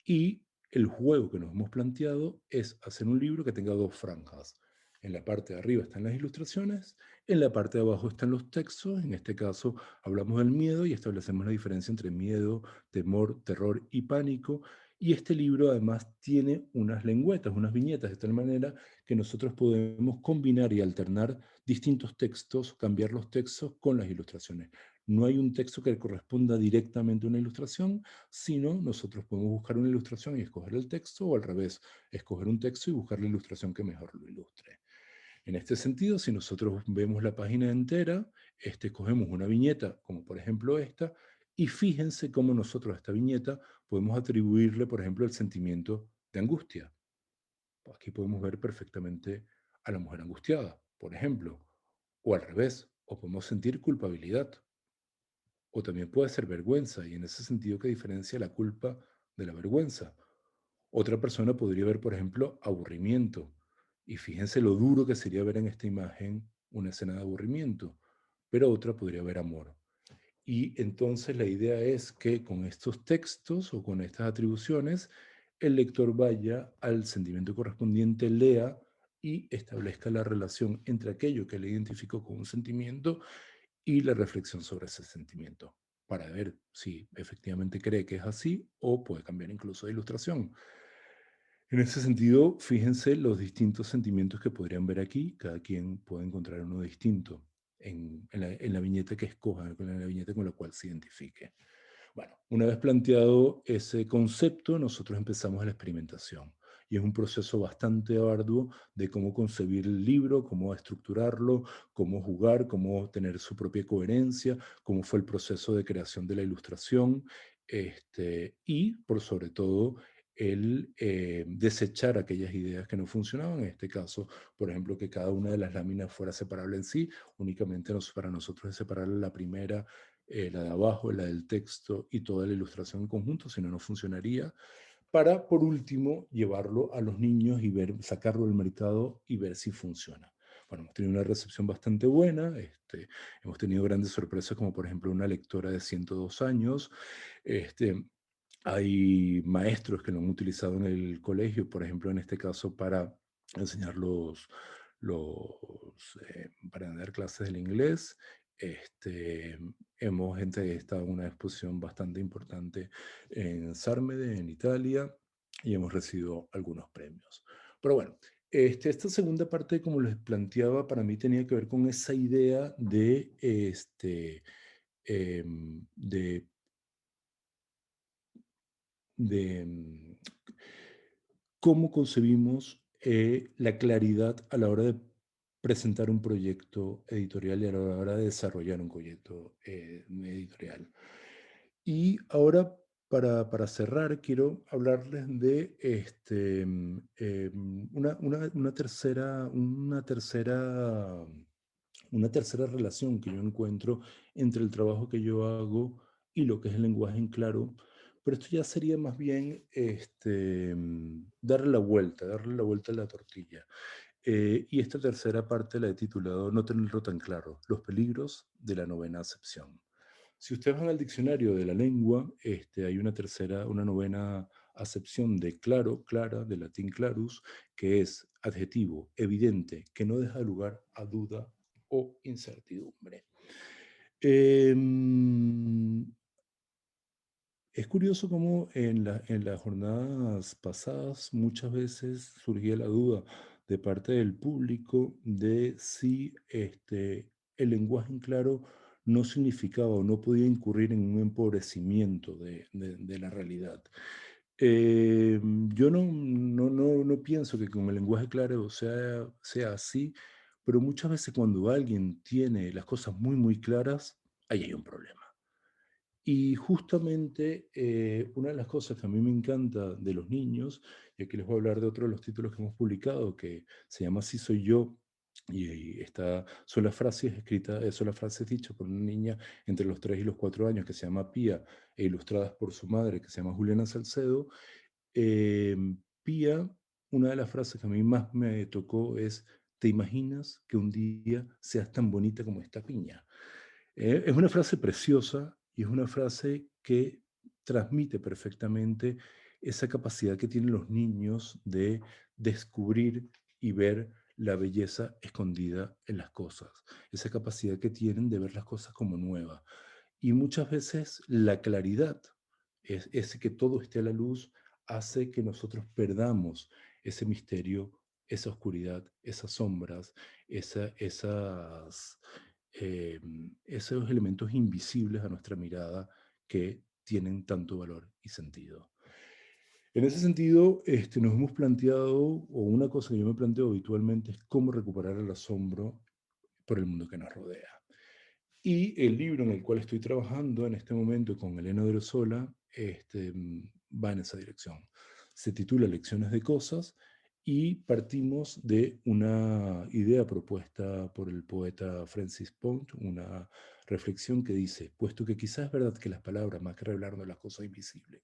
Y el juego que nos hemos planteado es hacer un libro que tenga dos franjas. En la parte de arriba están las ilustraciones, en la parte de abajo están los textos. En este caso hablamos del miedo y establecemos la diferencia entre miedo, temor, terror y pánico. Y este libro además tiene unas lengüetas, unas viñetas, de tal manera que nosotros podemos combinar y alternar distintos textos, cambiar los textos con las ilustraciones. No hay un texto que corresponda directamente a una ilustración, sino nosotros podemos buscar una ilustración y escoger el texto, o al revés, escoger un texto y buscar la ilustración que mejor lo ilustre. En este sentido, si nosotros vemos la página entera, escogemos una viñeta, como por ejemplo esta, y fíjense cómo nosotros a esta viñeta podemos atribuirle, por ejemplo, el sentimiento de angustia. Aquí podemos ver perfectamente a la mujer angustiada, por ejemplo, o al revés, o podemos sentir culpabilidad, o también puede ser vergüenza, y en ese sentido, ¿qué diferencia la culpa de la vergüenza? Otra persona podría ver, por ejemplo, aburrimiento. Y fíjense lo duro que sería ver en esta imagen una escena de aburrimiento. Pero otra podría ver amor. Y entonces la idea es que con estos textos o con estas atribuciones, el lector vaya al sentimiento correspondiente, lea y establezca la relación entre aquello que le identificó con un sentimiento y la reflexión sobre ese sentimiento, para ver si efectivamente cree que es así, o puede cambiar incluso de ilustración. En ese sentido, fíjense los distintos sentimientos que podrían ver aquí. Cada quien puede encontrar uno distinto en la viñeta que escoja, en la viñeta con la cual se identifique. Bueno, una vez planteado ese concepto, nosotros empezamos la experimentación. Y es un proceso bastante arduo de cómo concebir el libro, cómo estructurarlo, cómo jugar, cómo tener su propia coherencia, cómo fue el proceso de creación de la ilustración, y por sobre todo el desechar aquellas ideas que no funcionaban. En este caso, por ejemplo, que cada una de las láminas fuera separable en sí. Únicamente para nosotros es separar la primera, la de abajo, la del texto y toda la ilustración en conjunto, si no, no funcionaría. Para, por último, llevarlo a los niños y sacarlo al mercado y ver si funciona. Bueno, hemos tenido una recepción bastante buena. Hemos tenido grandes sorpresas, como por ejemplo una lectora de 102 años. Hay maestros que lo han utilizado en el colegio, por ejemplo, en este caso para enseñar para dar clases del inglés. Hemos estado en una exposición bastante importante en Sarmede, en Italia, y hemos recibido algunos premios. Pero bueno, esta segunda parte, como les planteaba, para mí tenía que ver con esa idea de de cómo concebimos la claridad a la hora de presentar un proyecto editorial y a la hora de desarrollar un proyecto editorial. Y ahora, para cerrar, quiero hablarles de una tercera relación que yo encuentro entre el trabajo que yo hago y lo que es el lenguaje en claro. Pero esto ya sería más bien darle la vuelta a la tortilla. Y esta tercera parte la he titulado No tenerlo tan claro, los peligros de la novena acepción. Si ustedes van al diccionario de la lengua, hay una novena acepción de claro, clara, del latín clarus, que es adjetivo, evidente, que no deja lugar a duda o incertidumbre. Em, es curioso cómo en las jornadas pasadas muchas veces surgía la duda de parte del público de si el lenguaje en claro no significaba o no podía incurrir en un empobrecimiento de la realidad. Yo no pienso que con el lenguaje claro sea así, pero muchas veces cuando alguien tiene las cosas muy, muy claras, ahí hay un problema. Y justamente una de las cosas que a mí me encanta de los niños, y aquí les voy a hablar de otro de los títulos que hemos publicado, que se llama Así soy yo, y son las frases dichas por una niña entre los 3 y los 4 años que se llama Pía, e ilustradas por su madre que se llama Juliana Salcedo. Eh, Pía, una de las frases que a mí más me tocó es, ¿te imaginas que un día seas tan bonita como esta piña? Es una frase preciosa y es una frase que transmite perfectamente esa capacidad que tienen los niños de descubrir y ver la belleza escondida en las cosas, esa capacidad que tienen de ver las cosas como nuevas. Y muchas veces la claridad, ese que todo esté a la luz, hace que nosotros perdamos ese misterio, esa oscuridad, esas sombras, esas esos elementos invisibles a nuestra mirada que tienen tanto valor y sentido. En ese sentido, nos hemos planteado, o una cosa que yo me planteo habitualmente es cómo recuperar el asombro por el mundo que nos rodea. Y el libro en el cual estoy trabajando en este momento con Elena Odriozola va en esa dirección. Se titula Lecciones de Cosas y partimos de una idea propuesta por el poeta Francis Pont, una reflexión que dice, puesto que quizás es verdad que las palabras más que revelarnos las cosas invisibles,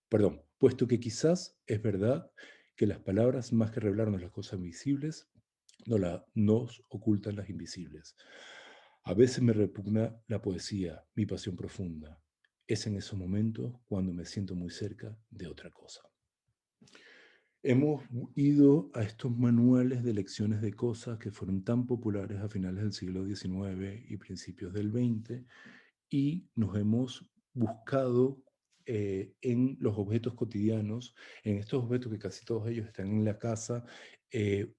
perdón, puesto que quizás es verdad que las palabras más que revelarnos las cosas invisibles nos ocultan las invisibles. A veces me repugna la poesía, mi pasión profunda. Es en esos momentos cuando me siento muy cerca de otra cosa. Hemos ido a estos manuales de lecciones de cosas que fueron tan populares a finales del siglo XIX y principios del XX y nos hemos buscado en los objetos cotidianos, en estos objetos que casi todos ellos están en la casa,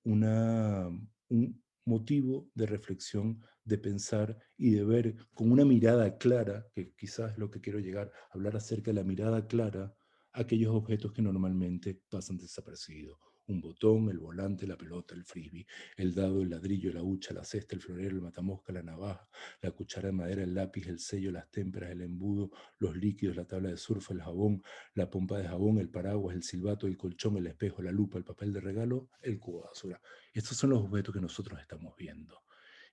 un motivo de reflexión, de pensar y de ver con una mirada clara, que quizás es lo que quiero llegar, a hablar acerca de la mirada clara, aquellos objetos que normalmente pasan desapercibidos. Un botón, el volante, la pelota, el frisbee, el dado, el ladrillo, la hucha, la cesta, el florero, el matamosca, la navaja, la cuchara de madera, el lápiz, el sello, las témperas, el embudo, los líquidos, la tabla de surf, el jabón, la pompa de jabón, el paraguas, el silbato, el colchón, el espejo, la lupa, el papel de regalo, el cubo de basura. Estos son los objetos que nosotros estamos viendo.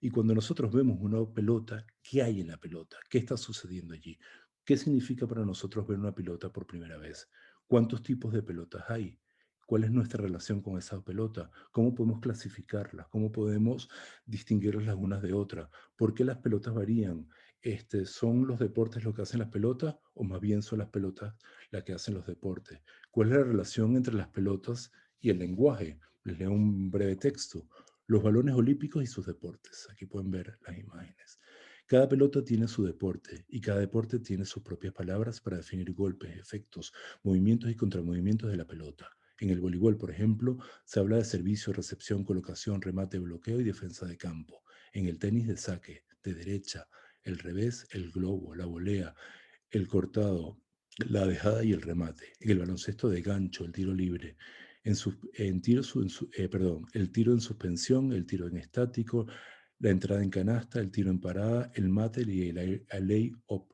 Y cuando nosotros vemos una pelota, ¿qué hay en la pelota? ¿Qué está sucediendo allí? ¿Qué significa para nosotros ver una pelota por primera vez? ¿Cuántos tipos de pelotas hay? ¿Cuál es nuestra relación con esa pelota? ¿Cómo podemos clasificarlas? ¿Cómo podemos distinguirlas las unas de otras? ¿Por qué las pelotas varían? ¿Son los deportes lo que hacen las pelotas o más bien son las pelotas las que hacen los deportes? ¿Cuál es la relación entre las pelotas y el lenguaje? Les leo un breve texto. Los balones olímpicos y sus deportes. Aquí pueden ver las imágenes. Cada pelota tiene su deporte y cada deporte tiene sus propias palabras para definir golpes, efectos, movimientos y contramovimientos de la pelota. En el voleibol, por ejemplo, se habla de servicio, recepción, colocación, remate, bloqueo y defensa de campo. En el tenis de saque, de derecha, el revés, el globo, la volea, el cortado, la dejada y el remate. En el baloncesto de gancho, el tiro libre. el tiro en suspensión, el tiro en estático, la entrada en canasta, el tiro en parada, el mate y el lay-up.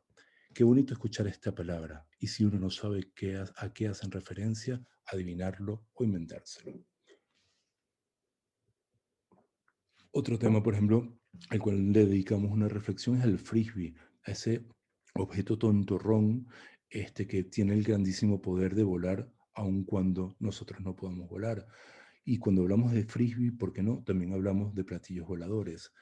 Qué bonito escuchar esta palabra. Y si uno no sabe a qué hacen referencia, adivinarlo o inventárselo. Otro tema, por ejemplo, al cual le dedicamos una reflexión es el frisbee, a ese objeto tontorrón que tiene el grandísimo poder de volar aun cuando nosotros no podamos volar. Y cuando hablamos de frisbee, ¿por qué no? También hablamos de platillos voladores.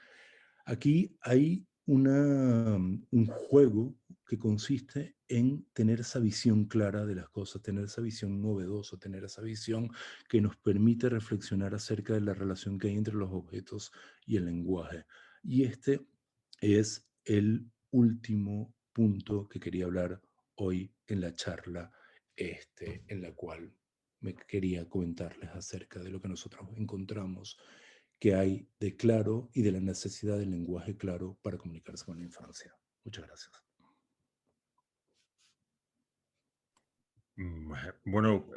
Aquí hay un juego que consiste en tener esa visión clara de las cosas, tener esa visión novedosa, tener esa visión que nos permite reflexionar acerca de la relación que hay entre los objetos y el lenguaje. Y este es el último punto que quería hablar hoy en la charla, en la cual me quería comentarles acerca de lo que nosotros encontramos que hay de claro y de la necesidad del lenguaje claro para comunicarse con la infancia. Muchas gracias. Bueno,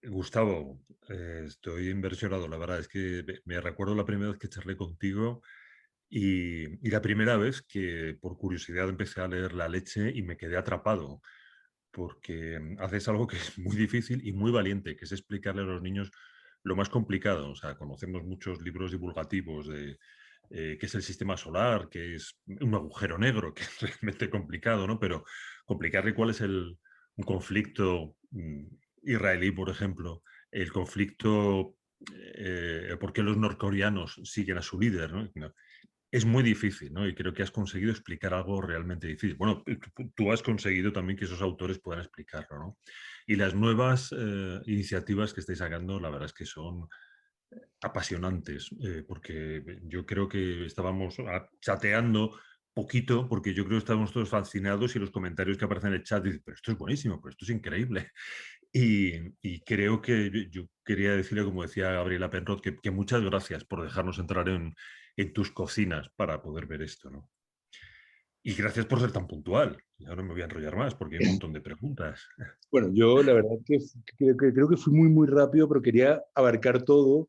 Gustavo, estoy inversionado. La verdad es que me recuerdo la primera vez que charlé contigo y la primera vez que por curiosidad empecé a leer La leche y me quedé atrapado, porque haces algo que es muy difícil y muy valiente, que es explicarle a los niños lo más complicado. O sea, conocemos muchos libros divulgativos de qué es el sistema solar, qué es un agujero negro, que es realmente complicado, ¿no? Pero complicarle cuál es un conflicto israelí, por ejemplo, el conflicto, por qué los norcoreanos siguen a su líder, ¿no? Es muy difícil, ¿no? Y creo que has conseguido explicar algo realmente difícil. Bueno, tú has conseguido también que esos autores puedan explicarlo, ¿no? Y las nuevas iniciativas que estáis sacando, la verdad es que son apasionantes, porque yo creo que estábamos chateando poquito, porque yo creo que estábamos todos fascinados y los comentarios que aparecen en el chat dicen, pero esto es buenísimo, pero esto es increíble. Y creo que yo quería decirle, como decía Gabriela Penrod, que muchas gracias por dejarnos entrar en tus cocinas para poder ver esto, ¿no? Y gracias por ser tan puntual. Ya no me voy a enrollar más porque hay un montón de preguntas. Bueno, yo la verdad que creo que fui muy rápido, pero quería abarcar todo.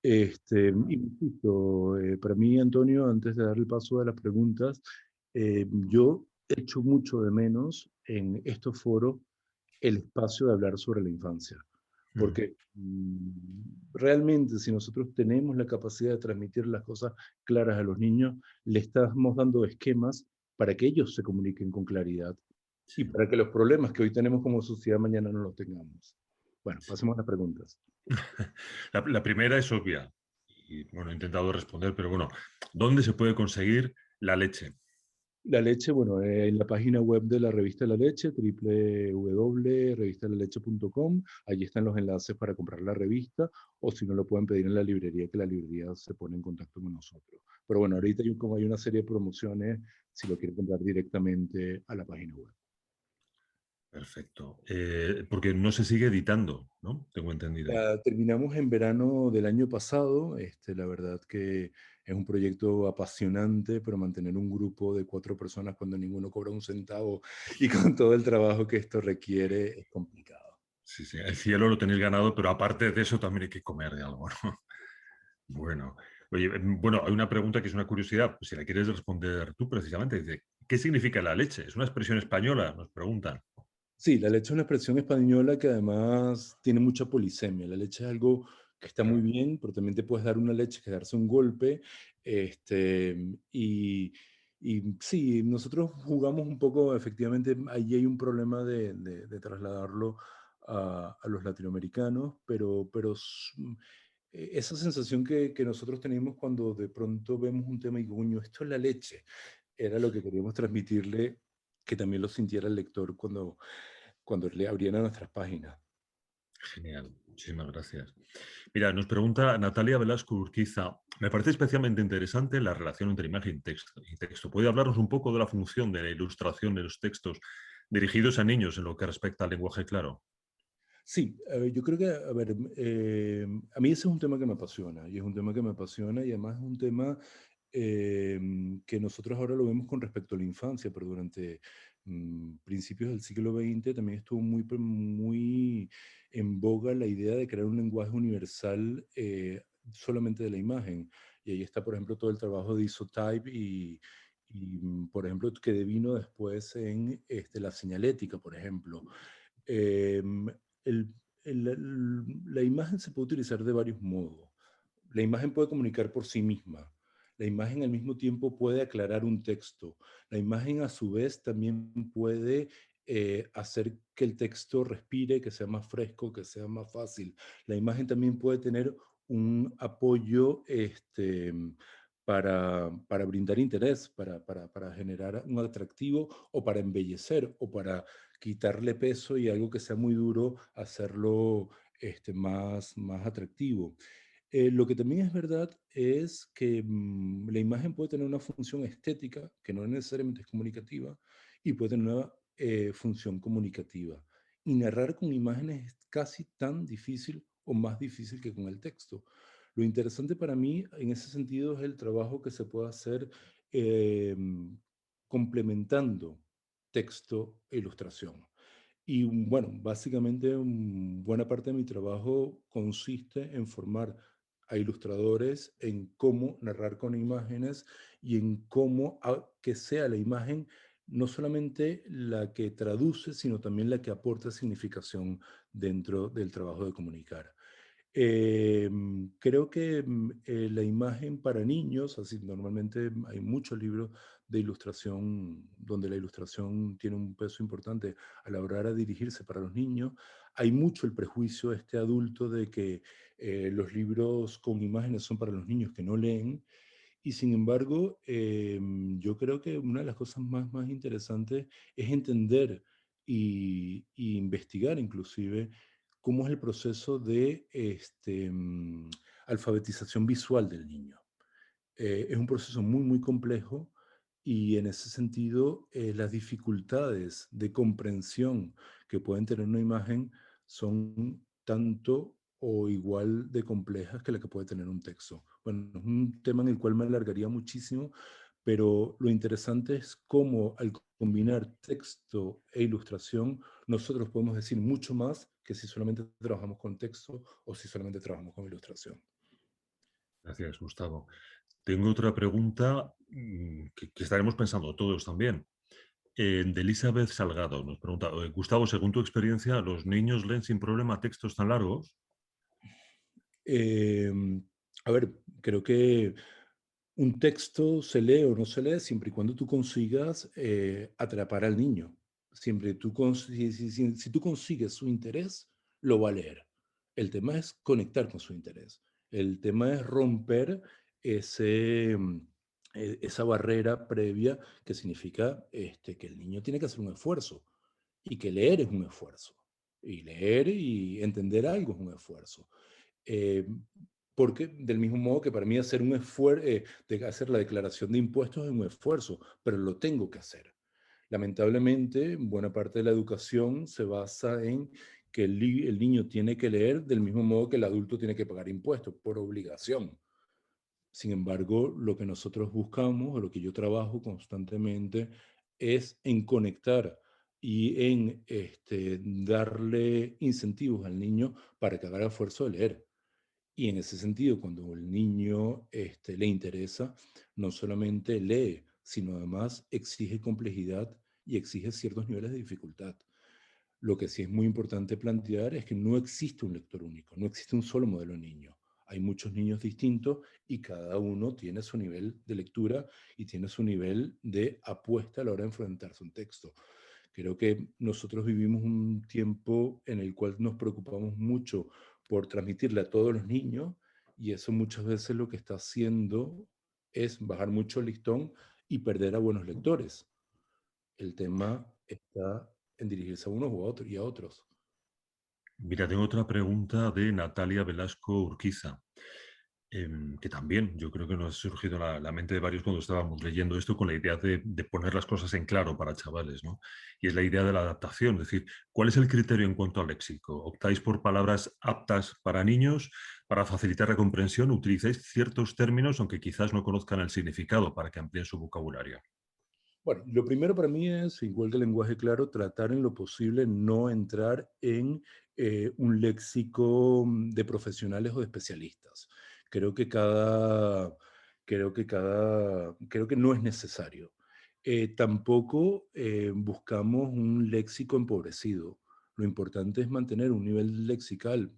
Insisto, para mí, Antonio, antes de dar el paso a las preguntas, yo echo mucho de menos en estos foros el espacio de hablar sobre la infancia. Porque realmente si nosotros tenemos la capacidad de transmitir las cosas claras a los niños, le estamos dando esquemas para que ellos se comuniquen con claridad y para que los problemas que hoy tenemos como sociedad mañana no los tengamos. Bueno, pasemos a las preguntas. La primera es obvia. Y bueno, he intentado responder, pero bueno, ¿dónde se puede conseguir la leche? La leche, bueno, en la página web de la revista La Leche, www.revistalaleche.com, allí están los enlaces para comprar la revista, o si no lo pueden pedir en la librería, que la librería se pone en contacto con nosotros. Pero bueno, ahorita como hay una serie de promociones, si lo quieren comprar directamente a la página web. Perfecto. Porque no se sigue editando, ¿no? Tengo entendido. Terminamos en verano del año pasado. La verdad que es un proyecto apasionante, pero mantener un grupo de 4 personas cuando ninguno cobra un centavo y con todo el trabajo que esto requiere es complicado. Sí, sí, el cielo lo tenéis ganado, pero aparte de eso también hay que comer de algo, ¿no? Bueno, oye, bueno, hay una pregunta que es una curiosidad, pues si la quieres responder tú precisamente, dice, ¿qué significa la leche? Es una expresión española, nos preguntan. Sí, la leche es una expresión española que además tiene mucha polisemia. La leche es algo que está muy bien, pero también te puedes dar una leche que darse un golpe. Y sí, nosotros jugamos un poco, efectivamente, ahí hay un problema de trasladarlo a los latinoamericanos, pero esa sensación que nosotros tenemos cuando de pronto vemos un tema y coño, esto es la leche, era lo que queríamos transmitirle, que también lo sintiera el lector cuando le abrieran nuestras páginas. Genial, muchísimas gracias. Mira, nos pregunta Natalia Velasco Urquiza, me parece especialmente interesante la relación entre imagen y texto. ¿Puede hablarnos un poco de la función de la ilustración de los textos dirigidos a niños en lo que respecta al lenguaje claro? Sí, yo creo que, a mí ese es un tema que me apasiona, y es un tema que me apasiona, y además es un tema que nosotros ahora lo vemos con respecto a la infancia, pero durante principios del siglo XX también estuvo muy en boga la idea de crear un lenguaje universal solamente de la imagen. Y ahí está, por ejemplo, todo el trabajo de Isotype por ejemplo, que devino después en la señalética, por ejemplo. Em, el- la imagen se puede utilizar de varios modos. La imagen puede comunicar por sí misma. La imagen al mismo tiempo puede aclarar un texto. La imagen a su vez también puede hacer que el texto respire, que sea más fresco, que sea más fácil. La imagen también puede tener un apoyo para brindar interés, para generar un atractivo o para embellecer o para quitarle peso y algo que sea muy duro, hacerlo más atractivo. Lo que también es verdad es que la imagen puede tener una función estética, que no necesariamente es comunicativa, y puede tener una función comunicativa. Y narrar con imágenes es casi tan difícil o más difícil que con el texto. Lo interesante para mí en ese sentido es el trabajo que se puede hacer eh, complementando texto e ilustración. Y bueno, básicamente buena parte de mi trabajo consiste en formar a ilustradores en cómo narrar con imágenes y en cómo que sea la imagen no solamente la que traduce, sino también la que aporta significación dentro del trabajo de comunicar. Creo que la imagen para niños, así normalmente hay muchos libros de ilustración donde la ilustración tiene un peso importante a la hora de dirigirse para los niños. Hay mucho el prejuicio este adulto de que los libros con imágenes son para los niños que no leen y sin embargo yo creo que una de las cosas más interesantes es entender y investigar inclusive cómo es el proceso de alfabetización visual del niño. Es un proceso muy complejo y en ese sentido las dificultades de comprensión que pueden tener una imagen son tanto o igual de complejas que la que puede tener un texto. Bueno, es un tema en el cual me alargaría muchísimo, pero lo interesante es cómo al combinar texto e ilustración, nosotros podemos decir mucho más que si solamente trabajamos con texto o si solamente trabajamos con ilustración. Gracias, Gustavo. Tengo otra pregunta que estaremos pensando todos también. De Elizabeth Salgado nos pregunta, Gustavo, según tu experiencia, ¿los niños leen sin problema textos tan largos? Eh, a ver, creo que un texto se lee o no se lee siempre y cuando tú consigas atrapar al niño. Siempre si tú consigues su interés, lo va a leer. El tema es conectar con su interés. El tema es romper esa barrera previa que significa que el niño tiene que hacer un esfuerzo y que leer es un esfuerzo. Y leer y entender algo es un esfuerzo. Eh, porque del mismo modo que para mí hacer un esfuerzo, de hacer la declaración de impuestos es un esfuerzo, pero lo tengo que hacer. Lamentablemente, buena parte de la educación se basa en que el niño tiene que leer del mismo modo que el adulto tiene que pagar impuestos, por obligación. Sin embargo, lo que nosotros buscamos, o lo que yo trabajo constantemente, es en conectar y en darle incentivos al niño para que haga el esfuerzo de leer. Y en ese sentido, cuando el niño le interesa, no solamente lee, sino además exige complejidad y exige ciertos niveles de dificultad. Lo que sí es muy importante plantear es que no existe un lector único, no existe un solo modelo de niño. Hay muchos niños distintos y cada uno tiene su nivel de lectura y tiene su nivel de apuesta a la hora de enfrentarse a un texto. Creo que nosotros vivimos un tiempo en el cual nos preocupamos mucho por transmitirle a todos los niños y eso muchas veces lo que está haciendo es bajar mucho el listón y perder a buenos lectores. El tema está en dirigirse a unos u a otros y a otros. Mira, tengo otra pregunta de Natalia Velasco Urquiza. que también yo creo que nos ha surgido la mente de varios cuando estábamos leyendo esto con la idea de poner las cosas en claro para chavales, ¿no? Y es la idea de la adaptación, es decir, ¿cuál es el criterio en cuanto al léxico? ¿Optáis por palabras aptas para niños, para facilitar la comprensión? ¿Utilizáis ciertos términos, aunque quizás no conozcan el significado, para que amplíen su vocabulario? Bueno, lo primero para mí es, igual que el lenguaje claro, tratar en lo posible no entrar en un léxico de profesionales o de especialistas. Creo que creo que no es necesario. Tampoco buscamos un léxico empobrecido. Lo importante es mantener un nivel lexical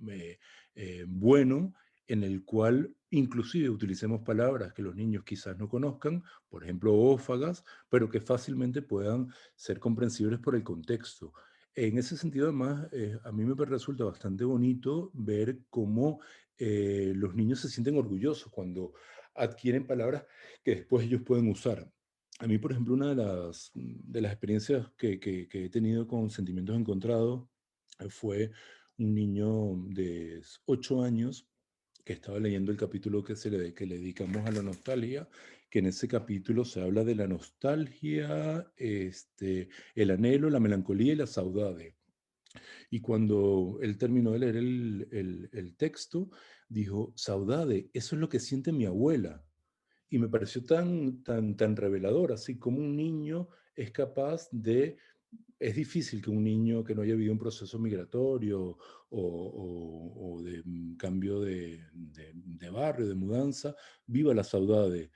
eh, bueno en el cual inclusive utilicemos palabras que los niños quizás no conozcan, por ejemplo, ófagas, pero que fácilmente puedan ser comprensibles por el contexto. En ese sentido, además, a mí me resulta bastante bonito ver cómo los niños se sienten orgullosos cuando adquieren palabras que después ellos pueden usar. A mí, por ejemplo, una de las experiencias que he tenido con sentimientos encontrados fue un niño de 8 años que estaba leyendo el capítulo que le dedicamos a la nostalgia, que en ese capítulo se habla de la nostalgia, el anhelo, la melancolía y la saudade. Y cuando él terminó de leer el texto, dijo, saudade, eso es lo que siente mi abuela. Y me pareció tan revelador, así como un niño es capaz de es difícil que un niño que no haya vivido un proceso migratorio o de cambio de barrio, de mudanza, viva la saudade,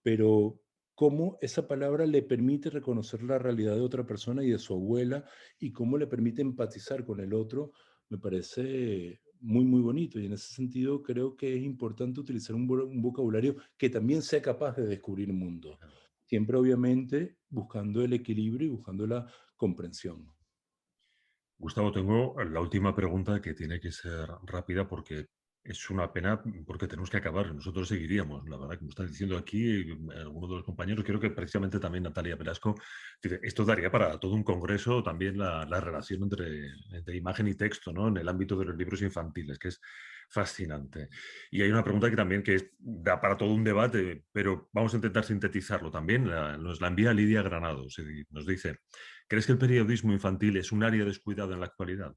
pero cómo esa palabra le permite reconocer la realidad de otra persona y de su abuela y cómo le permite empatizar con el otro, me parece muy bonito. Y en ese sentido creo que es importante utilizar un vocabulario que también sea capaz de descubrir mundos. Siempre, obviamente, buscando el equilibrio y buscando la comprensión. Gustavo, tengo la última pregunta que tiene que ser rápida porque es una pena, porque tenemos que acabar. Nosotros seguiríamos, la verdad, como están diciendo aquí algunos de los compañeros, creo que precisamente también Natalia Velasco, dice, esto daría para todo un congreso también la relación entre imagen y texto, ¿no? En el ámbito de los libros infantiles, que es fascinante. Y hay una pregunta que también da para todo un debate, pero vamos a intentar sintetizarlo también. Nos la envía Lidia Granados y nos dice, ¿crees que el periodismo infantil es un área descuidada en la actualidad?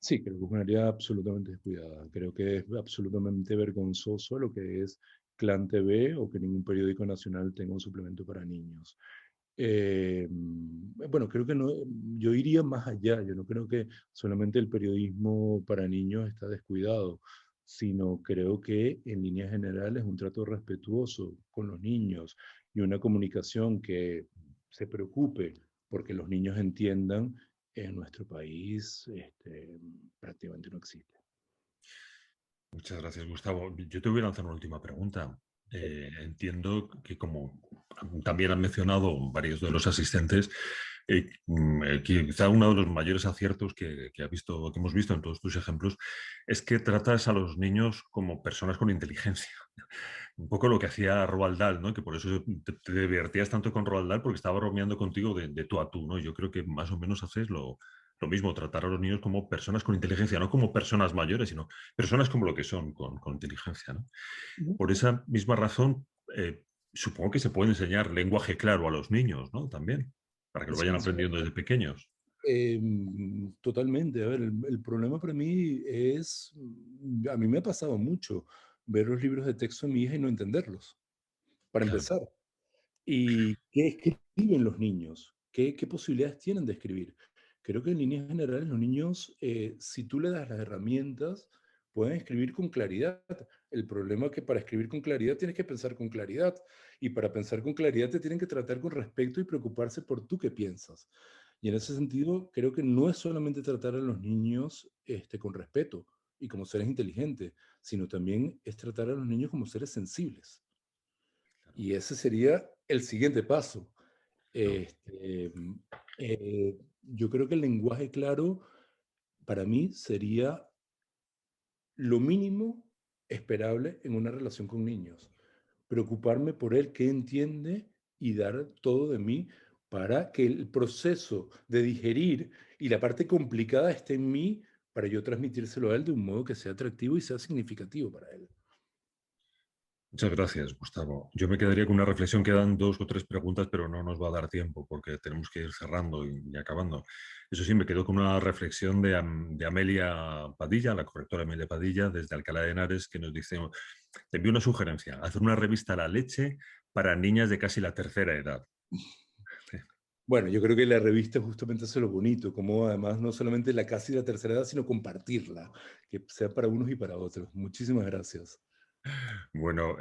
Sí, creo que es un área absolutamente descuidada. Creo que es absolutamente vergonzoso lo que es Clan TV o que ningún periódico nacional tenga un suplemento para niños. Bueno, creo que no, yo iría más allá. Yo no creo que solamente el periodismo para niños está descuidado, sino creo que en líneas generales un trato respetuoso con los niños y una comunicación que se preocupe porque los niños entiendan en nuestro país prácticamente no existe. Muchas gracias, Gustavo. Yo te voy a lanzar una última pregunta. Entiendo que como también han mencionado varios de los asistentes, quizá uno de los mayores aciertos que hemos visto en todos tus ejemplos es que tratas a los niños como personas con inteligencia. Un poco lo que hacía Roald Dahl, ¿no? Que por eso te divertías tanto con Roald Dahl, porque estaba bromeando contigo de tú a tú, ¿no? Yo creo que más o menos haces lo mismo, tratar a los niños como personas con inteligencia, no como personas mayores, sino personas como lo que son, con inteligencia, ¿no? Por esa misma razón, supongo que se puede enseñar lenguaje claro a los niños, ¿no? También, para que lo vayan Sí, aprendiendo desde pequeños. Totalmente. A ver, el problema para mí es, a mí me ha pasado mucho ver los libros de texto de mi hija y no entenderlos, para Claro, empezar. ¿Y qué escriben los niños? ¿Qué posibilidades tienen de escribir? Creo que en líneas generales los niños, si tú le das las herramientas, pueden escribir con claridad. El problema es que para escribir con claridad tienes que pensar con claridad. Y para pensar con claridad te tienen que tratar con respeto y preocuparse por tú qué piensas. Y en ese sentido, creo que no es solamente tratar a los niños con respeto y como seres inteligentes, sino también es tratar a los niños como seres sensibles. Y ese sería el siguiente paso. claro. Este, yo creo que el lenguaje claro para mí sería lo mínimo esperable en una relación con niños. Preocuparme por él, qué entiende y dar todo de mí para que el proceso de digerir y la parte complicada esté en mí para yo transmitírselo a él de un modo que sea atractivo y sea significativo para él. Muchas gracias, Gustavo. Yo me quedaría con una reflexión. Quedan 2 o 3 preguntas, pero no nos va a dar tiempo porque tenemos que ir cerrando y acabando. Eso sí, me quedo con una reflexión de Amelia Padilla, la correctora Amelia Padilla, desde Alcalá de Henares, que nos dice, te envío una sugerencia, hacer una revista La Leche para niñas de casi la tercera edad. Bueno, yo creo que la revista justamente hace lo bonito, como además no solamente la casi la tercera edad, sino compartirla, que sea para unos y para otros. Muchísimas gracias. Bueno,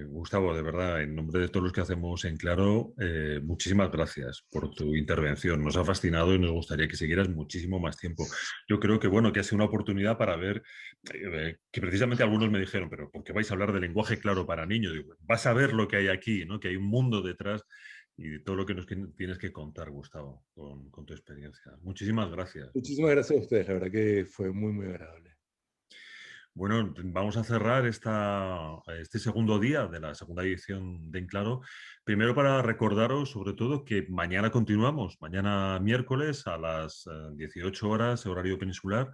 Gustavo, de verdad, en nombre de todos los que hacemos en Claro, muchísimas gracias por tu intervención. Nos ha fascinado y nos gustaría que siguieras muchísimo más tiempo. Yo creo que, bueno, que ha sido una oportunidad para ver que precisamente algunos me dijeron, pero ¿por qué vais a hablar de lenguaje claro para niños? Digo, vas a ver lo que hay aquí, ¿no? Que hay un mundo detrás y todo lo que nos tienes que contar, Gustavo, con tu experiencia. Muchísimas gracias. Muchísimas gracias a ustedes, la verdad que fue muy, muy agradable. Bueno, vamos a cerrar este segundo día de la segunda edición de En Claro. Primero para recordaros sobre todo que mañana continuamos, mañana miércoles a las 18 horas, horario peninsular.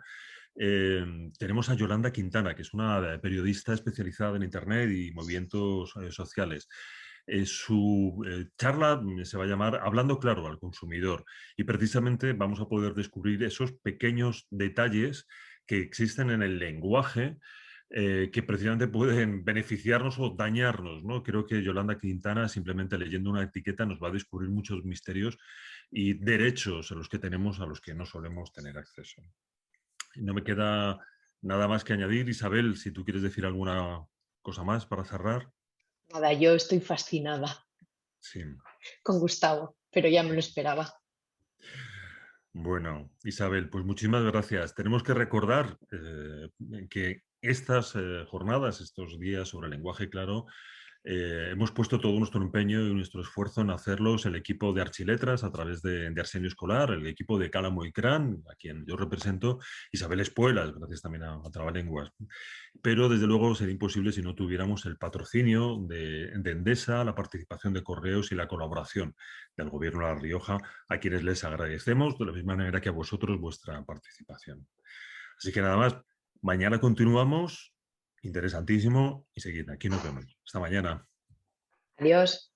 Tenemos a Yolanda Quintana, que es una periodista especializada en Internet y movimientos sociales. Su charla se va a llamar Hablando claro al consumidor y precisamente vamos a poder descubrir esos pequeños detalles que existen en el lenguaje que precisamente pueden beneficiarnos o dañarnos, ¿no? Creo que Yolanda Quintana, simplemente leyendo una etiqueta, nos va a descubrir muchos misterios y derechos a los que tenemos, a los que no solemos tener acceso. No me queda nada más que añadir. Isabel, si tú quieres decir alguna cosa más para cerrar. Nada, yo estoy fascinada Sí. con Gustavo, pero ya me lo esperaba. Bueno, Isabel, pues muchísimas gracias. Tenemos que recordar que estas jornadas, estos días sobre el lenguaje claro, hemos puesto todo nuestro empeño y nuestro esfuerzo en hacerlos el equipo de Archiletras a través de Arsenio Escolar, el equipo de Cálamo y Cran, a quien yo represento, Isabel Espuelas, gracias también a Trabalenguas. Pero desde luego sería imposible si no tuviéramos el patrocinio de Endesa, la participación de Correos y la colaboración del Gobierno de La Rioja, a quienes les agradecemos de la misma manera que a vosotros vuestra participación. Así que nada más, mañana continuamos, interesantísimo, y seguid, aquí nos vemos. Hasta mañana. Adiós.